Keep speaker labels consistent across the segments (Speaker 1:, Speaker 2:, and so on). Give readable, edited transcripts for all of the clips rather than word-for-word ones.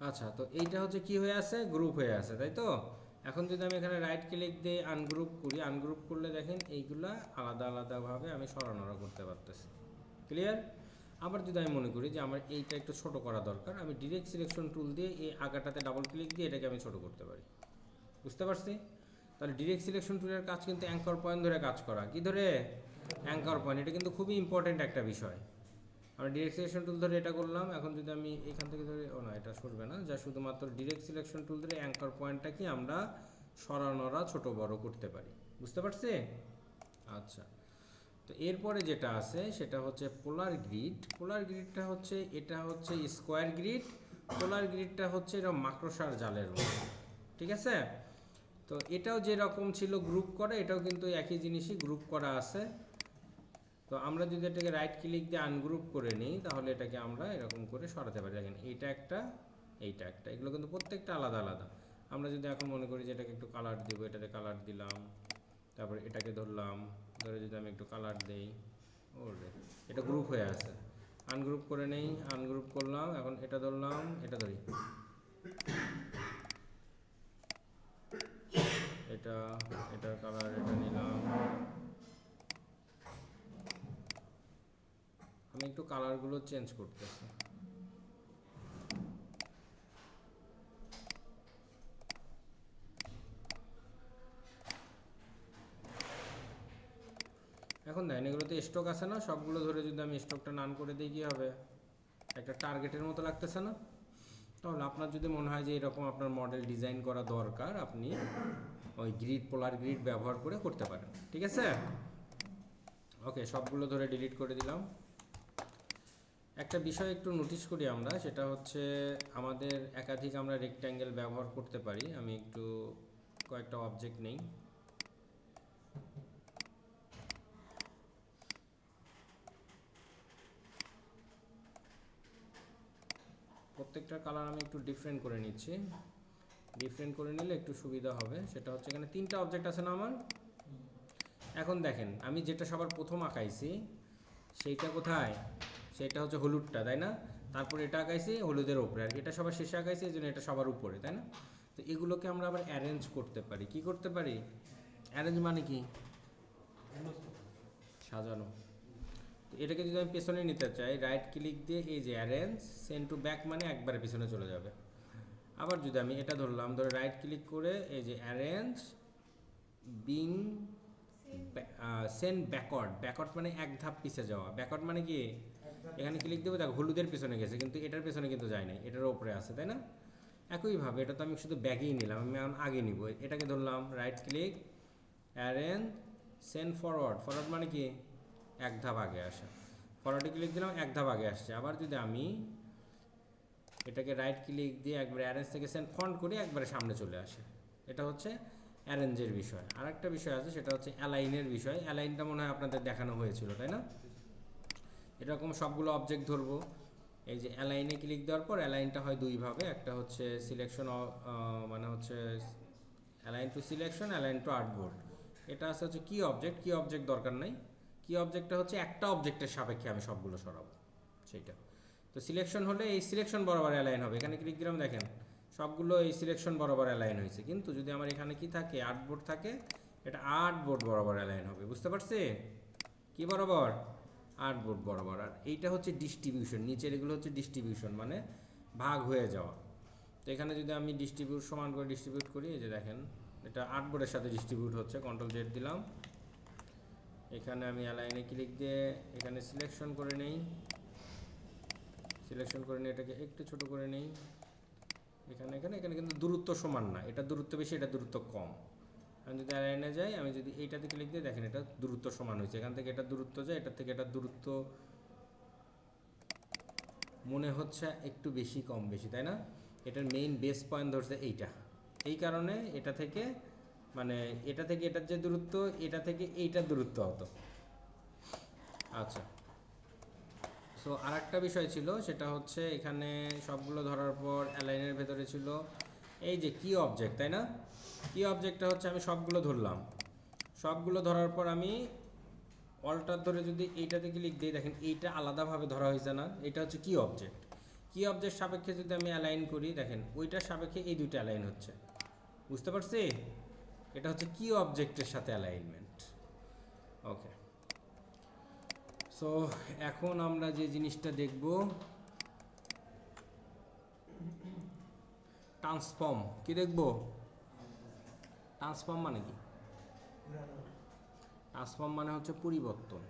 Speaker 1: আচ্ছা, তো এইটা হচ্ছে কি হয়ে আছে, গ্রুপ হয়ে আছে, তাই তো। এখন যদি আমি এখানে রাইট ক্লিক দিয়ে আনগ্রুপ করি, আনগ্রুপ করলে দেখেন এইগুলা আলাদা আলাদাভাবে আমি সরানোরা করতে পারতেছি। ক্লিয়ার? আবার যদি আমি মনে করি যে আমার এইটা একটু ছোট করা দরকার, আমি ডিরেক্ট সিলেকশন টুল দিয়ে এই আগাটাতে ডাবল ক্লিক দিয়ে এটাকে আমি ছোট করতে পারি। বুঝতে পারছি? তাহলে ডিরেক্ট সিলেকশন টুলের কাজ কিন্তু অ্যাঙ্কর পয়েন্ট ধরে কাজ করা। কি ধরে? Anchor point. এটা কিন্তু খুবই ইম্পর্টেন্ট একটা বিষয়। আমরা ডিরেক্ট সিলেকশন টুল ধরে এটা করলাম। এখন যদি আমি এখান থেকে ধরে, ও না, এটা সরবে না, যা শুধুমাত্র ডিরেক্ট সিলেকশন টুল ধরে অ্যাঙ্কর পয়েন্টটা কি আমরা সরানোরা ছোট বড় করতে পারি। বুঝতে পারছি? আচ্ছা, তো এরপরে যেটা আছে সেটা হচ্ছে পোলার গ্রিড। পোলার গ্রিডটা হচ্ছে, এটা হচ্ছে স্কোয়ার গ্রিড, পোলার গ্রিডটা হচ্ছে এরকম মাকড়সার জালের মতো। ঠিক আছে? তো এটাও যেরকম ছিল গ্রুপ করা, এটাও কিন্তু একই জিনিসই গ্রুপ করা আছে। তো আমরা যদি এটাকে রাইট ক্লিক দিয়ে আনগ্রুপ করে নিই, তাহলে এটাকে আমরা এরকম করে সরাতে পারি। দেখেন এইটা একটা, এইটা একটা, এগুলো কিন্তু প্রত্যেকটা আলাদা আলাদা। আমরা যদি এখন মনে করি যে এটাকে একটু কালার দিব, এটাতে কালার দিলাম, তারপর এটাকে ধরলাম, ধরে যদি আমি একটু কালার দেই, ওরে এটা গ্রুপ হয়ে আছে। আনগ্রুপ করে নেই, আনগ্রুপ করলাম, এখন এটা ধরলাম, এটা ধরি, এটা, এটার কালার এটা নিলাম। আমি একটু কালারগুলো চেঞ্জ করতেছি। এখন দেখেন এগুলোতে স্টক আছে না, সবগুলো ধরে যদি আমি স্টকটা নান করে দিই কী হবে, একটা টার্গেটের মতো লাগতেছে না? তাহলে আপনার যদি মনে হয় যে এরকম আপনার মডেল ডিজাইন করা দরকার, আপনি ওই গ্রিড, পোলার গ্রিড ব্যবহার করে করতে পারেন। ঠিক আছে? ওকে, সবগুলো ধরে ডিলিট করে দিলাম। একটা বিষয় একটু নোটিস করি আমরা, সেটা হচ্ছে আমাদের একাধিক আমরা রেক্ট্যাঙ্গেল ব্যবহার করতে পারি। আমি একটু কয়েকটা অবজেক্ট নেই। প্রত্যেকটার কালার আমি একটু ডিফারেন্ট করে নিচ্ছি। ডিফারেন্ট করে নিলে একটু সুবিধা হবে। সেটা হচ্ছে এখানে তিনটা অবজেক্ট আছে না আমার। এখন দেখেন আমি যেটা সবার প্রথম আঁকাইছি সেইটা কোথায়, সেটা হচ্ছে হলুদটা, তাই না? তারপর এটা আঁকাইছি হলুদের ওপরে, আর এটা সবার শেষে আঁকাইছি, এই জন্য এটা সবার উপরে, তাই না? তো এগুলোকে আমরা আবার অ্যারেঞ্জ করতে পারি। কি করতে পারি? অ্যারেঞ্জ মানে কি? সাজানো। তো এটাকে যদি আমি পেছনে নিতে চাই, রাইট ক্লিক দিয়ে এই যে অ্যারেঞ্জ সেন্ড টু ব্যাক, মানে একবারে পেছনে চলে যাবে। আবার যদি আমি এটা ধরলাম, ধরে রাইট ক্লিক করে এই যে arrange being send backward, backward মানে এক ধাপ পিছিয়ে যাওয়া। ব্যাকওয়ার্ড মানে কি? এখানে ক্লিক দেবো, দেখো হলুদের পেছনে গেছে, কিন্তু এটার পেছনে কিন্তু যায় নাই, এটার ওপরে আছে, তাই না? একইভাবে এটা তো আমি শুধু ব্যাগেই নিলাম, আমি এখন আগে নিব। এটাকে ধরলাম, right click, arrange send forward. Forward মানে কি? এক ধাপ আগে আসা। ফরওয়ার্ডে ক্লিক দিলাম, এক ধাপ আগে আসছে। আবার যদি আমি এটাকে রাইট ক্লিক দিয়ে একবারে অ্যারেঞ্জ থেকে সেন্ড ফ্রন্ট করি, একবারে সামনে চলে আসে। এটা হচ্ছে অ্যারেঞ্জের বিষয়। আর একটা বিষয় আছে, সেটা হচ্ছে অ্যালাইনের বিষয়। অ্যালাইনটা মনে হয় আপনাদের দেখানো হয়েছিল, তাই না? এরকম সবগুলো অবজেক্ট ধরবো, এই যে অ্যালাইনে ক্লিক দেওয়ার পর অ্যালাইনটা হয় দুইভাবে, একটা হচ্ছে সিলেকশন, মানে হচ্ছে align two selection, align two artboard. এটা আছে হচ্ছে কি অবজেক্ট, কি অবজেক্ট দরকার নাই। কি অবজেক্টটা হচ্ছে একটা অবজেক্টের সাপেক্ষে আমি সবগুলো সরাবো, সেইটা। তো সিলেকশন হলে এই সিলেকশন বরাবর অ্যালাইন হবে। এখানে ক্লিক দিলাম, দেখেন সবগুলো এই সিলেকশন বরাবর অ্যালাইন হয়েছে। কিন্তু যদি আমার এখানে কি থাকে, আর্টবোর্ড থাকে, এটা আর্টবোর্ড বরাবর অ্যালাইন হবে। বুঝতে পারছি? কি বরাবর? আর্টবোর্ড বরাবর। আর এইটা হচ্ছে ডিস্ট্রিবিউশন, নিচের এগুলো হচ্ছে ডিস্ট্রিবিউশন, মানে ভাগ হয়ে যাওয়া। তো এখানে যদি আমি ডিস্ট্রিবিউট সমান করে ডিস্ট্রিবিউট করি, এই যে দেখেন এটা আর্টবোর্ডের সাথে ডিস্ট্রিবিউট হচ্ছে। কন্ট্রোল জেড দিলাম, এখানে আমি অ্যালাইনে ক্লিক দিয়ে এখানে সিলেকশন করে নেই, সিলেকশন করে নিয়ে এটাকে একটু ছোট করে নেই। এখানে এখানে এখানে কিন্তু দূরত্ব সমান না, এটা দূরত্ব বেশি, এটা দূরত্ব কম। আমি যদি অ্যালাইনে যাই, আমি যদি এইটাতে ক্লিক দিই, দেখেন এটা দূরত্ব সমান হয়েছে। এখান থেকে এটা দূরত্ব যায়, এটার থেকে এটার দূরত্ব মনে হচ্ছে একটু বেশি কম বেশি, তাই না? এটার মেইন বেস পয়েন্ট ধরছে এইটা, এই কারণে এটা থেকে, মানে এটা থেকে এটার যে দূরত্ব, এটা থেকে এইটার দূরত্ব হতো। আচ্ছা, সো আর একটা বিষয় ছিল, সেটা হচ্ছে এখানে সবগুলো ধরার পর অ্যালাইনের ভেতরে ছিল এই যে কি অবজেক্ট, তাই না? কি অবজেক্টটা হচ্ছে আমি সবগুলো ধরলাম। সবগুলো ধরার পর আমি অল্টার ধরে যদি এইটাতে ক্লিক দিই, দেখেন এইটা আলাদাভাবে ধরা হয়েছে না? এটা হচ্ছে কি অবজেক্ট। কি অবজেক্ট সাপেক্ষে যদি আমি অ্যালাইন করি, দেখেন ওইটার সাপেক্ষে এই দুইটা অ্যালাইন হচ্ছে, বুঝতে পারছি? এটা হচ্ছে কি অবজেক্টের সাথে অ্যালাইনমেন্ট। ওকে, সো এখন আমরা যে জিনিসটা দেখব, ট্রান্সফর্ম। কি দেখব? ট্রান্সফর্ম মানে কি? ট্রান্সফর্ম মানে হচ্ছে পরিবর্তন।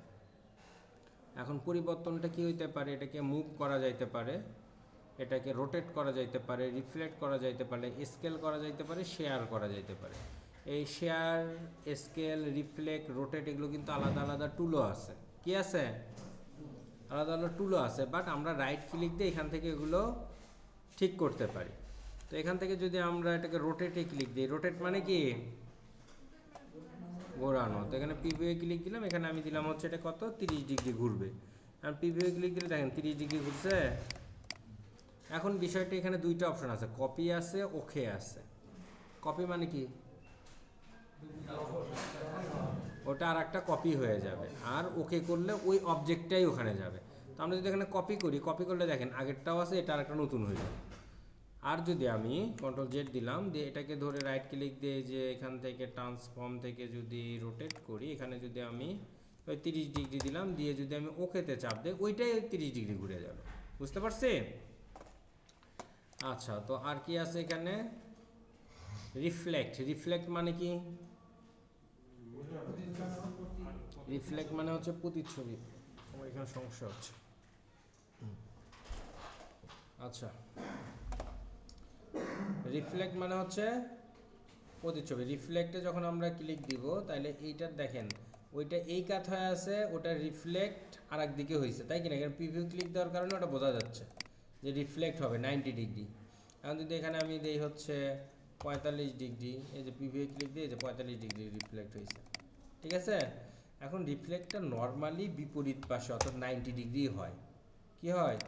Speaker 1: এখন পরিবর্তনটা কি হইতে পারে? এটাকে মুভ করা যাইতে পারে, এটাকে রোটেট করা যাইতে পারে, রিফ্লেক্ট করা যাইতে পারে, স্কেল করা যাইতে পারে, শেয়ার করা যাইতে পারে। এই শেয়ার, স্কেল, রিফ্লেক্ট, রোটেট এগুলো কিন্তু আলাদা আলাদা টুলও আছে। কি আছে? আলাদা আলাদা টুলও আছে, বাট আমরা রাইট ক্লিক দিয়ে এখান থেকে এগুলো ঠিক করতে পারি। তো এখান থেকে যদি আমরা এটাকে রোটেটে ক্লিক দিই, রোটেট মানে কি? ঘোরানো। তো এখানে প্রিভিউ ক্লিক দিলাম, এখানে আমি দিলাম হচ্ছে এটা কত 30 ডিগ্রি ঘুরবে। আর প্রিভিউ ক্লিক দিলে দেখেন 30 ডিগ্রি ঘুরছে। এখন বিষয়টা এখানে দুইটা অপশন আছে, কপি আছে, ওকে আছে। কপি মানে কি? ওটা আর একটা কপি হয়ে যাবে, আর ওকে করলে ওই অবজেক্টটাই ওখানে যাবে। তো আমরা যদি এখানে কপি করি, কপি করলে দেখেন আগেরটাও আছে, এটা আর একটা নতুন হয়ে যাবে। আর যদি আমি Ctrl Z দিলাম, দিয়ে এটাকে ধরে রাইট ক্লিক দিয়ে যে এখান থেকে ট্রান্সফর্ম থেকে যদি রোটেট করি, এখানে যদি আমি ওই 30 ডিগ্রি দিলাম, দিয়ে যদি আমি ওকেতে চাপ দিই, ওইটাই 30 ডিগ্রি ঘুরে যাবে। বুঝতে পারছি? আচ্ছা, তো আর কি আছে এখানে? রিফ্লেক্ট। রিফ্লেক্ট মানে কি? রিফ্লেক্ট মানে হচ্ছে প্রতিচ্ছবি। আমার এখানে সমস্যা হচ্ছে। আচ্ছা, রিফ্লেক্ট মানে হচ্ছে প্রতিচ্ছবি। রিফ্লেক্টে যখন আমরা ক্লিক দিব, তাহলে এইটার দেখেন ওইটা এই কাত হয়ে আছে, ওটা রিফ্লেক্ট আর একদিকে হয়েছে, তাই কিনা? এখানে প্রিভিউ ক্লিক দেওয়ার কারণে ওটা বোঝা যাচ্ছে যে রিফ্লেক্ট হবে 90 ডিগ্রি। এখন যদি এখানে আমি দেই হচ্ছে 45 ডিগ্রি, এই যে প্রিভিউ ক্লিক দিয়ে যে 45 ডিগ্রি রিফ্লেক্ট হয়েছে, ঠিক আছে? এখন রিফ্লেক্টটা নর্মালি বিপরীত পাশে অর্থাৎ 90 ডিগ্রি হয়। কি হয়?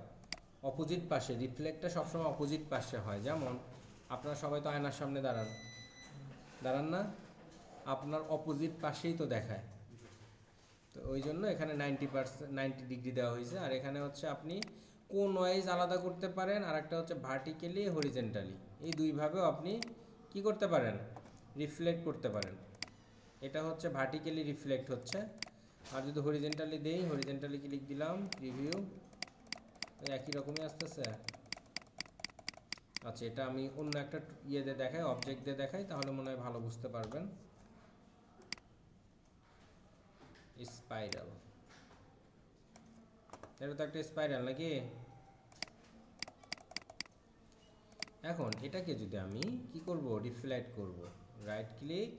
Speaker 1: অপোজিট পাশে। রিফ্লেক্টটা সবসময় অপোজিট পাশে হয়। যেমন আপনারা সবাই তো আয়নার সামনে দাঁড়ান, দাঁড়ান না? আপনার অপোজিট পাশেই তো দেখায়। তো ওই জন্য এখানে 90 ডিগ্রি দেওয়া হয়েছে। আর এখানে হচ্ছে আপনি কোন ওয়াইজ আলাদা করতে পারেন, আর একটা হচ্ছে ভার্টিক্যালি, হরিজেন্টালি। এই দুইভাবেও আপনি কি করতে পারেন? রিফ্লেক্ট করতে পারেন। এটা হচ্ছে ভার্টিক্যালি রিফ্লেক্ট হচ্ছে। আর যদি হরিজেন্টালি দেই, হরিজেন্টালি ক্লিক দিলাম, প্রিভিউ, একই রকমই আসতেছে। আচ্ছা, এটা আমি অন্য একটা ইয়ে দিয়ে দেখাই, অবজেক্ট দিয়ে দেখাই, তাহলে মনে হয় ভালো বুঝতে পারবেন। স্পাইরাল, এটা তো একটা স্পাইরাল নাকি? এখন এটাকে যদি আমি কি করব? রিফ্লেক্ট করব। রাইট ক্লিক,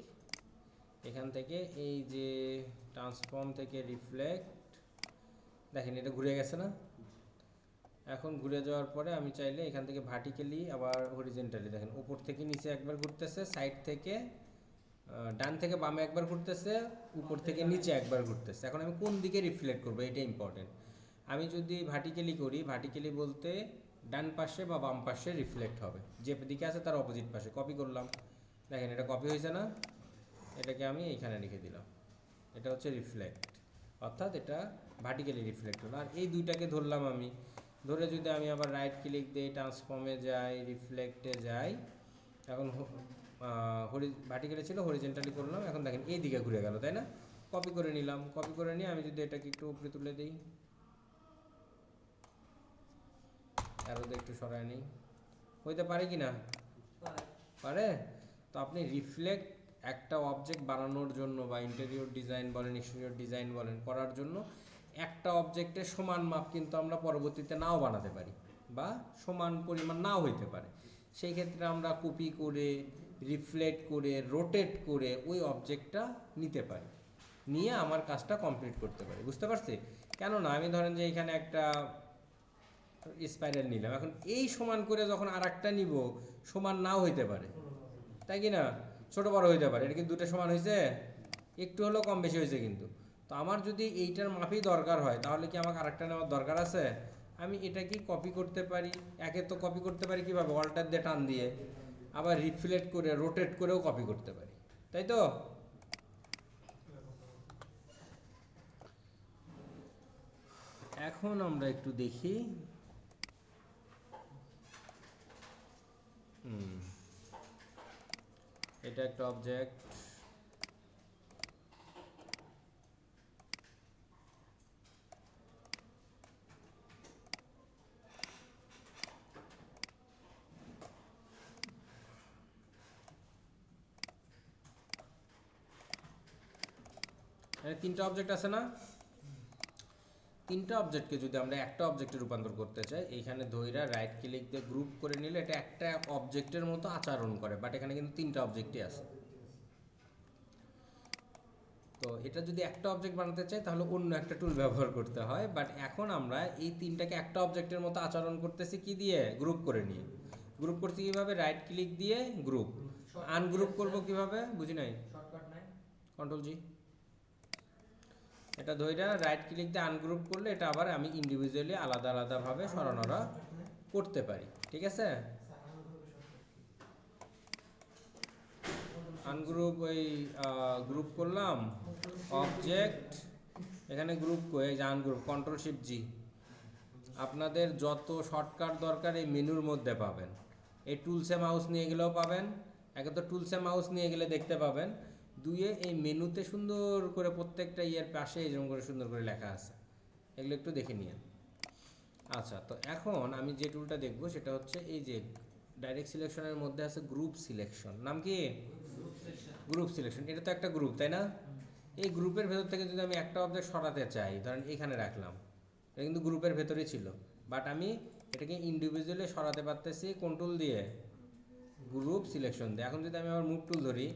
Speaker 1: এখান থেকে এই যে ট্রান্সফর্ম থেকে রিফ্লেক্ট, দেখেন এটা ঘুরে গেছে না? এখন ঘুরে যাওয়ার পরে আমি চাইলে এখান থেকে ভার্টিক্যালি আবার হরিজেন্টালি, দেখেন উপর থেকে নিচে একবার ঘুরতেছে, সাইড থেকে ডান থেকে বামে একবার ঘুরতেছে, উপর থেকে নিচে একবার ঘুরতেছে। এখন আমি কোন দিকে রিফ্লেক্ট করবো, এটা ইম্পর্টেন্ট। আমি যদি ভার্টিক্যালি করি, ভার্টিক্যালি বলতে ডান পাশে বা বাম পাশে রিফ্লেক্ট হবে, যে দিকে আছে তার অপোজিট পাশে। কপি করলাম, দেখেন এটা কপি হয়েছে না? এটাকে আমি এইখানে লিখে দিলাম, এটা হচ্ছে রিফ্লেক্ট, অর্থাৎ এটা ভার্টিক্যালি রিফ্লেক্ট হলো। আর এই দুইটাকে ধরলাম আমি, ধরে যদি আমি আবার রাইট ক্লিক দিই, ট্রান্সফর্মে যাই, রিফ্লেক্টে যাই, এখন ভার্টিক্যালি ছিল, হরিজেন্টালি করলাম, এখন দেখেন এই দিকে ঘুরে গেল, তাই না? কপি করে নিলাম, কপি করে নিয়ে আমি যদি এটাকে একটু উপরে তুলে দিই, অ্যারো দিয়ে একটু সরাই নিই, হইতে পারে কি না? পারে। তো আপনি রিফ্লেক্ট একটা অবজেক্ট বানানোর জন্য বা ইন্টেরিয়র ডিজাইন বলেন, এক্সটেরিয়র ডিজাইন বলেন, করার জন্য একটা অবজেক্টের সমান মাপ কিন্তু আমরা পরবর্তীতে নাও বানাতে পারি, বা সমান পরিমাণ নাও হইতে পারে। সেই ক্ষেত্রে আমরা কপি করে, রিফ্লেক্ট করে, রোটেট করে ওই অবজেক্টটা নিতে পারি, নিয়ে আমার কাজটা কমপ্লিট করতে পারি। বুঝতে পারছি? কেননা আমি ধরেন যে এখানে একটা স্পাইরাল নিলাম, এখন এই সমান করে যখন আর একটা নিব, সমান নাও হইতে পারে, তাই কি না? ছোট বড় হইতে পারে। এটা কি দুটো সমান হয়েছে? একটু হলেও কম বেশি হয়েছে কিন্তু। তো আমার যদি এইটার মাপই দরকার হয়, তাহলে কি আমাকে আরেকটা নেওয়ার দরকার আছে? আমি এটা কি কপি করতে পারি। একে তো কপি করতে পারি কীভাবে? অল্টার দিয়ে টান দিয়ে, আবার রিফ্লেক্ট করে, রোটেট করেও কপি করতে পারি, তাই তো? এখন আমরা একটু দেখি এটা একটা অবজেক্ট, তিনটা অবজেক্ট আছে না? তিনটা অবজেক্টকে যদি আমরা একটা অবজেক্টে রূপান্তর করতে চাই, এইখানে ধইরা রাইট ক্লিক দিয়ে গ্রুপ করে নিলে এটা একটা অবজেক্টের মতো আচরণ করে, বাট এখানে কিন্তু তিনটা অবজেক্টই আছে। তো এটা যদি একটা অবজেক্ট বানাতে চাই তাহলে অন্য একটা টুল ব্যবহার করতে হয়, বাট এখন আমরা এই তিনটাকে একটা অবজেক্টের মতো আচরণ করতেছি কি দিয়ে? গ্রুপ করে নিয়ে। গ্রুপ করছি কিভাবে? রাইট ক্লিক দিয়ে গ্রুপ। আনগ্রুপ করব কিভাবে? বুঝি নাই। কন্ট্রোল জি। এটা ধইরা রাইট ক্লিক দিয়ে আনগ্রুপ করলে এটা আবার আমি ইন্ডিভিজুয়ালি আলাদা আলাদাভাবে সরানোরা করতে পারি। ঠিক আছে? আনগ্রুপ ওই গ্রুপ করলাম অবজেক্ট, এখানে গ্রুপ এই যে আনগ্রুপ, কন্ট্রোল শিফট জি। আপনাদের যত শর্টকাট দরকার এই মেনুর মধ্যে পাবেন। এই টুলসে মাউস নিয়ে গেলেও পাবেন, একে তো টুলসে মাউস নিয়ে গেলে দেখতে পাবেন, দুইয়ে এই মেনুতে সুন্দর করে প্রত্যেকটা ইয়ের পাশে এরকম করে সুন্দর করে লেখা আছে, এগুলো একটু দেখে নিন। আচ্ছা, তো এখন আমি যে টুলটা দেখব সেটা হচ্ছে এই যে ডাইরেক্ট সিলেকশনের মধ্যে আছে গ্রুপ সিলেকশন। নাম কি? Group selection. এটা তো একটা গ্রুপ, তাই না? এই গ্রুপের ভেতর থেকে যদি আমি একটা অবজেক্ট সরাতে চাই, ধরেন এখানে রাখলাম, এটা কিন্তু গ্রুপের ভেতরেই ছিল, বাট আমি এটাকে ইন্ডিভিজুয়ালি সরাতে পারতেছি কোন টুল দিয়ে? গ্রুপ সিলেকশন দিয়ে। এখন যদি আমি আমার মুভ টুল ধরি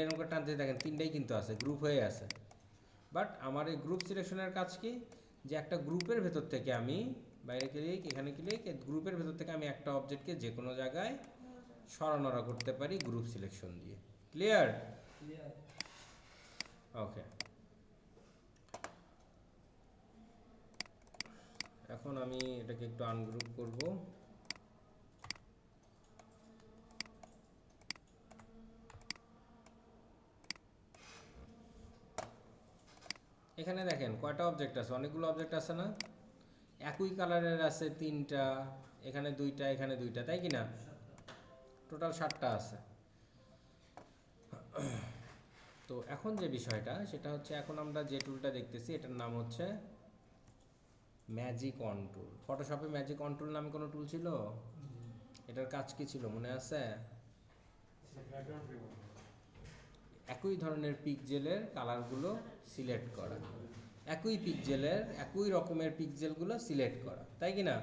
Speaker 1: এরকম করে টানতে দেখেন তিনটাই কিন্তু আছে, গ্রুপ হয়ে আছে। বাট আমার এই গ্রুপ সিলেকশনের কাজ কি? যে একটা গ্রুপের ভেতর থেকে আমি বাইরে ক্লিক, এখানে ক্লিক, গ্রুপের ভেতর থেকে আমি একটা অবজেক্টকে যে কোনো জায়গায় সরানোরা করতে পারি গ্রুপ সিলেকশন দিয়ে। ক্লিয়ার? ওকে। এখন আমি এটাকে একটু আনগ্রুপ করব। এখানে দেখেন কয়টা অবজেক্ট আছে? অনেকগুলো অবজেক্ট আছে না? একই কালারের আছে তিনটা, এখানে দুইটা, এখানে দুইটা, তাই কি না? টোটাল 7টা আছে। তো এখন যে বিষয়টা সেটা হচ্ছে, এখন আমরা যে টুলটা দেখতেছি এটার নাম হচ্ছে ম্যাজিক অন টুল। ফটোশপে ম্যাজিক অন টুল নামে কোনো টুল ছিল? এটার কাজ কি ছিল মনে আছে? একই ধরনের পিক্সেলের কালারগুলো সিলেক্ট করা, একই পিক্সেলের একই রকমের পিক্সেলগুলো সিলেক্ট করা, তাই কি না?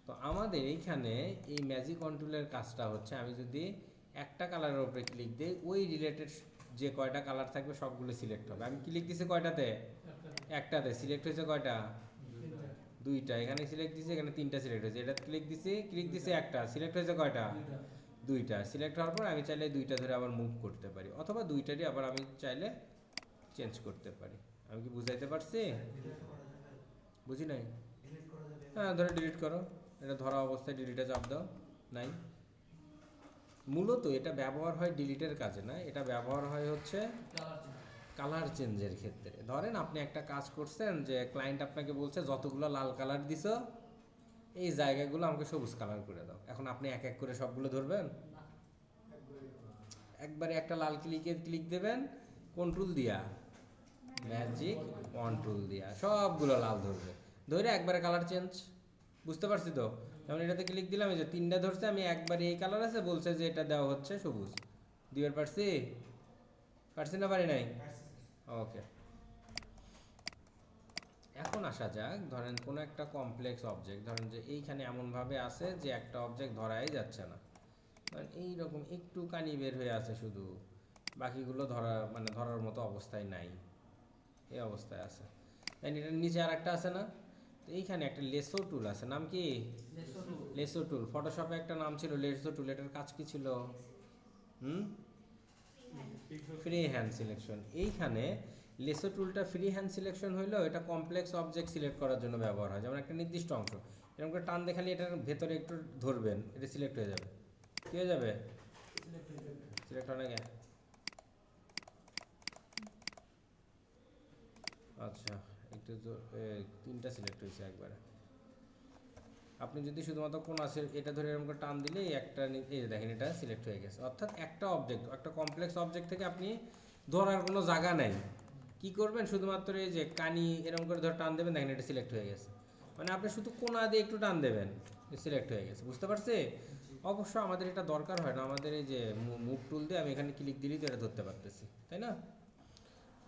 Speaker 1: তো আমাদের এইখানে এই ম্যাজিক অন টুলের কাজটা হচ্ছে, আমি যদি একটা কালারের উপরে ক্লিক দিই, ওই রিলেটেড যে কয়টা কালার থাকবে সবগুলো সিলেক্ট হবে। আমি ক্লিক দিছি কয়টাতে? একটাতে। সিলেক্ট হয়েছে কয়টা? দুইটা। এখানে সিলেক্ট দিছি, এখানে তিনটা সিলেক্ট হয়েছে। এটা ক্লিক দিছি একটা, সিলেক্ট হয়েছে কয়টা? দুইটা। সিলেক্ট হওয়ার পর আমি চাইলে দুইটা ধরে আবার মুভ করতে পারি, অথবা দুইটারই আবার আমি চাইলে চেঞ্জ করতে পারি। আমি কি বুঝাইতে পারছি? বুঝি নাই? হ্যাঁ, ধরে ডিলিট করো। এটা ধরা অবস্থায় ডিলিটে চাপ দাও। নাই, মূলত এটা ব্যবহার হয় ডিলিটের কাজে না, এটা ব্যবহার হয় হচ্ছে কালার চেঞ্জের ক্ষেত্রে। ধরেন আপনি একটা কাজ করছেন, যে ক্লায়েন্ট আপনাকে বলছে যতগুলো লাল কালার দিছো এই জায়গাগুলো আমাকে সবুজ কালার করে দাও। এখন আপনি এক এক করে সবগুলো ধরবেন? একবারে একটা লাল ক্লিক দেবেন, কন্ট্রোল দিয়া, ম্যাজিক অন টুল দিয়া সবগুলো লাল ধরবে, ধরে একবারে কালার চেঞ্জ। বুঝতে পারছি তো? যেমন এটাতে ক্লিক দিলাম, এই যে তিনটা ধরছে, আমি একবারে এই কালার আছে বলছে যে এটা দেওয়া হচ্ছে সবুজ, দিবার পারছি? পারছি না পারি নাই? ওকে। এখন আসা যাক, ধরেন কোনো একটা কমপ্লেক্স অবজেক্ট, ধরেন যে এইখানে এমনভাবে আছে যে একটা অবজেক্ট ধরাই যাচ্ছে না, ধরেন এইরকম একটু কানি বের হয়ে আছে শুধু, বাকিগুলো ধরার মতো অবস্থায় নাই, এই অবস্থায় আছে। দেন এটার নিচে আর একটা আছে না? তো এইখানে একটা লেসো টুল আছে, নাম কি? লেসো টুল। ফটোশপে একটা নাম ছিল লেসো টুল, এটার কাজ কি ছিল? Free hand selection. এইখানে লেসো টুলটা ফ্রি হ্যান্ড সিলেকশন হইলেও এটা কমপ্লেক্স অবজেক্ট সিলেক্ট করার জন্য ব্যবহার হয়। যেমন একটা নির্দিষ্ট অংশ এরকম করে টান দেখালে এটার ভেতরে একটু ধরবেন, এটা সিলেক্ট হয়ে যাবে। কি হয়ে যাবে? সিলেক্ট হয় না কেন? আচ্ছা, একটু তো তিনটা সিলেক্ট হয়েছে একবারে। আপনি যদি শুধুমাত্র কোন আছে এটা ধরে এরকম করে টান দিলে একটা এই দেখেন এটা সিলেক্ট হয়ে গেছে। অর্থাৎ একটা অবজেক্ট, একটা কমপ্লেক্স অবজেক্ট থেকে আপনি ধরার কোনো জায়গা নেই, কি করবেন শুধুমাত্র এই যে কানি এরকম করে ধরে টান দেবেন, দেখেন এটা সিলেক্ট হয়ে গেছে। মানে আপনি শুধু কোনা দিয়ে একটু টান দেবেন, সিলেক্ট হয়ে গেছে। বুঝতে পারছি? অবশ্য আমাদের এটা দরকার হয় না, আমাদের এই যে মুভ টুল দিয়ে আমি এখানে ক্লিক দিলেই তো এটা ধরতে পারতেছি, তাই না?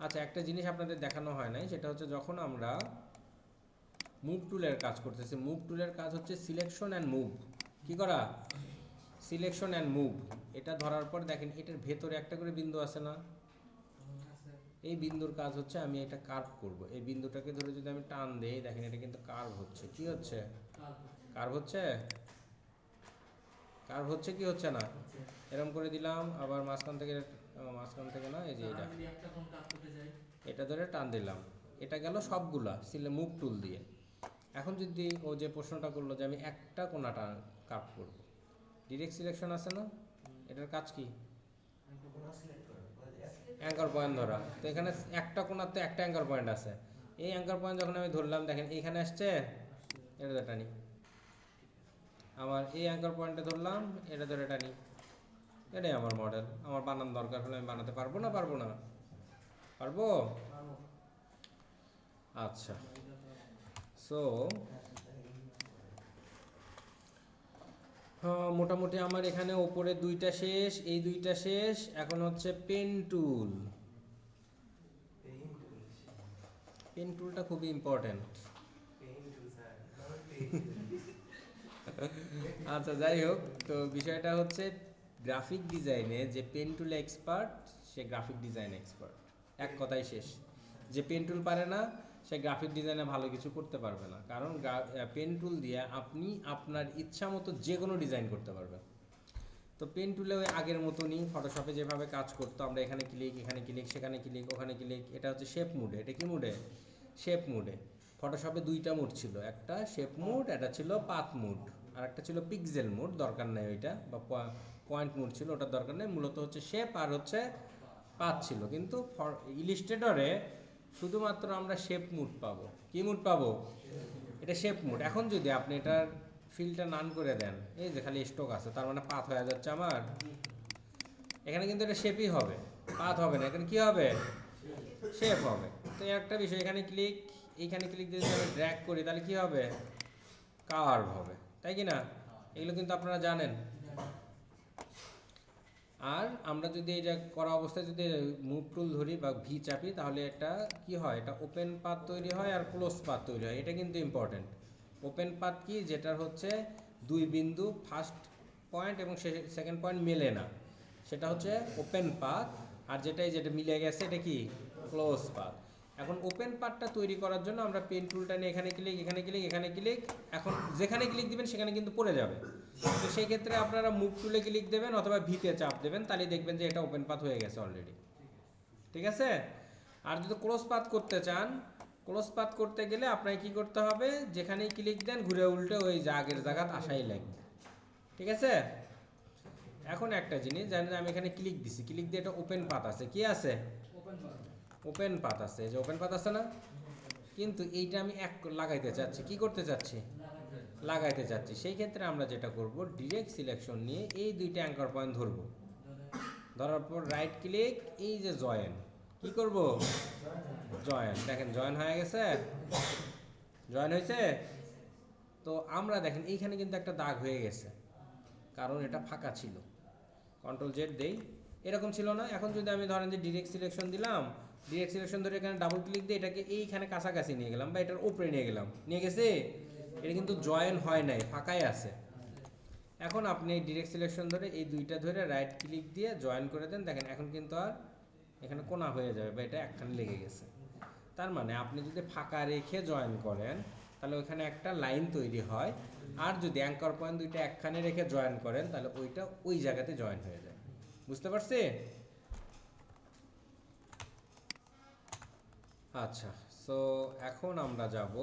Speaker 1: আচ্ছা, একটা জিনিস আপনাদের দেখানো হয় নাই, সেটা হচ্ছে যখন আমরা মুভ টুলের কাজ করতেছি, মুভ টুলের কাজ হচ্ছে সিলেকশন অ্যান্ড মুভ। কি করা? Selection and move. এটা ধরার পর দেখেন এটার ভেতরে একটা করে বিন্দু আছে না? এই বিন্দুর কাজ হচ্ছে আমি এটা কার্ভ করব। এই বিন্দুটাকে ধরে যদি আমি টান দেই, দেখেন এটা কিন্তু কার্ভ হচ্ছে। কি হচ্ছে? কার্ভ হচ্ছে। কার্ভ হচ্ছে কি হচ্ছে না? এরকম করে দিলাম, আবার মাঝখান থেকে না, এই যে এটা ধরে টান দিলাম, এটা গেল সবগুলা মুভ টুল দিয়ে। এখন যদি ও যে প্রশ্নটা করলো যে আমি একটা কোণাটা কাট করব, ডিরেক্ট সিলেকশন আছে না, এটার কাজ কি? অ্যাঙ্কার পয়েন্ট ধরা। তো এখানে একটা কোণাতে একটা অ্যাঙ্কার পয়েন্ট আছে, এই অ্যাঙ্কার পয়েন্ট যখন আমি ধরলাম, দেখেন এইখানে আসছে, এটা ধরে টানি। আমার এই অ্যাঙ্কার পয়েন্টে ধরলাম, এটা ধরে টানি। এটাই আমার মডেল। আমার বানান দরকার হলে আমি বানাতে পারবো না? পারবো না? পারবো। আচ্ছা, সো মোটামুটি আমার এখানে ওপরে দুইটা শেষ, এই দুইটা শেষ। এখন হচ্ছে পেন টুল। পেন টুলটা খুবই ইম্পর্টেন্ট। আচ্ছা, যাই হোক, তো বিষয়টা হচ্ছে গ্রাফিক ডিজাইনে যে পেন টুল এক্সপার্ট, সে গ্রাফিক ডিজাইন এক্সপার্ট। এক কথাই শেষ। যে পেন টুল পারে না, সে গ্রাফিক ডিজাইনে ভালো কিছু করতে পারবে না। কারণ পেন টুল দিয়ে আপনি আপনার ইচ্ছা মতো যে কোনো ডিজাইন করতে পারবেন। তো পেন টুলে ওই আগের মতনই ফটোশপে যেভাবে কাজ করতো, আমরা এখানে ক্লিক, এখানে ক্লিক, সেখানে ক্লিক, ওখানে ক্লিক। এটা হচ্ছে শেপ মুডে। এটা কি মুডে? শেপ মুডে। ফটোশপে দুইটা মুড ছিল, একটা শেপ মুড, এটা ছিল পাথ মুড, আর একটা ছিল পিক্সেল মুড। দরকার নেই ওইটা, বা পয়েন্ট মুড ছিল, ওটার দরকার নেই। মূলত হচ্ছে শেপ আর হচ্ছে পাথ ছিল। কিন্তু ইলিস্ট্রেটরে শুধুমাত্র আমরা শেপ মুড পাবো। কি মুড পাবো? এটা শেপ মুড। এখন যদি আপনি এটার ফিলটা নান করে দেন, এই যে খালি স্টক আছে, তার মানে পাথ হয়ে যাচ্ছে আমার। এখানে কিন্তু এটা শেপই হবে, পাথ হবে না। এখানে কি হবে? শেপ হবে। তো একটা বিষয়, এখানে ক্লিক, এইখানে ক্লিক দিয়ে যদি আমি ড্র্যাগ করি, তাহলে কি হবে? কার্ভ হবে, তাই কি না? এগুলো কিন্তু আপনারা জানেন। আর আমরা যদি এই যে করা অবস্থায় যদি মুভ টুল ধরি বা ভি চাপি, তাহলে এটা কি হয়? এটা ওপেন পাথ তৈরি হয় আর ক্লোজ পাথ তৈরি হয়। এটা কিন্তু ইম্পর্টেন্ট। ওপেন পাথ কি? যেটার হচ্ছে দুই বিন্দু ফার্স্ট পয়েন্ট এবং সেকেন্ড পয়েন্ট মেলে না, সেটা হচ্ছে ওপেন পাথ। আর যেটা মিলে গেছে, এটা কি? Close path. এখন ওপেন পাথটা তৈরি করার জন্য আমরা পেন টুলটা নিয়ে এখানে ক্লিক, এখানে ক্লিক, এখানে ক্লিক। এখন যেখানে ক্লিক দিবেন সেখানে কিন্তু পড়ে যাবে। তো সেই ক্ষেত্রে আপনারা মুভ টুলে ক্লিক দেবেন অথবা ভিতে চাপ দেবেন, তাহলে দেখবেন যে এটা ওপেন পাথ হয়ে গেছে অলরেডি। ঠিক আছে? আর যদি ক্লোজ পাথ করতে চান, ক্লোজ পাথ করতে গেলে আপনাকে কি করতে হবে? যেখানেই ক্লিক দেন ঘুরে উল্টে ওই আগের জায়গাত আসাই লাগবে। ঠিক আছে? এখন একটা জিনিস জানেন, আমি এখানে ক্লিক দিছি, ক্লিক দিয়ে এটা ওপেন পাথ আছে। কি আছে? ওপেন পাথ আছে। যে ওপেন পাথ আছে না? কিন্তু এইটা আমি এক লাগাইতে চাচ্ছি। কি করতে চাচ্ছি? লাগাইতে চাচ্ছি। সেই ক্ষেত্রে আমরা যেটা করব, ডিরেক্ট সিলেকশন নিয়ে এই দুইটা অ্যাঙ্কার পয়েন্ট ধরব। ধরার পর রাইট ক্লিক, এই যে জয়েন, কি করব? জয়েন। দেখেন জয়েন হয়ে গেছে। জয়েন হয়েছে। তো আমরা দেখেন এইখানে কিন্তু একটা দাগ হয়ে গেছে, কারণ এটা ফাঁকা ছিল। কন্ট্রোল জেড দেই, এরকম ছিল না। এখন যদি আমি ধরেন যে ডিরেক্ট সিলেকশন দিলাম, ডিরেক্ট সিলেকশন ধরে এখানে ডাবল ক্লিক দিয়ে এটাকে এইখানে কাছাকাছি নিয়ে গেলাম বা এটার উপরে নিয়ে গেলাম, নিয়ে গেছে, এটা কিন্তু জয়েন হয় নাই, ফাঁকাই আছে। এখন আপনি ডিরেক্ট সিলেকশন ধরে এই দুইটা ধরে রাইট ক্লিক দিয়ে জয়েন করে দেন, দেখেন এখন কিন্তু আর এখানে কোণা হয়ে যাবে বা এটা একখানে লেগে গেছে। তার মানে আপনি যদি ফাঁকা রেখে জয়েন করেন, তাহলে ওইখানে একটা লাইন তৈরি হয়। আর যদি অ্যাঙ্কর পয়েন্ট দুইটা একখানে রেখে জয়েন করেন, তাহলে ওইটা ওই জায়গাতে জয়েন হয়ে যায়। বুঝতে পারছি? আচ্ছা, সো এখন আমরা যাব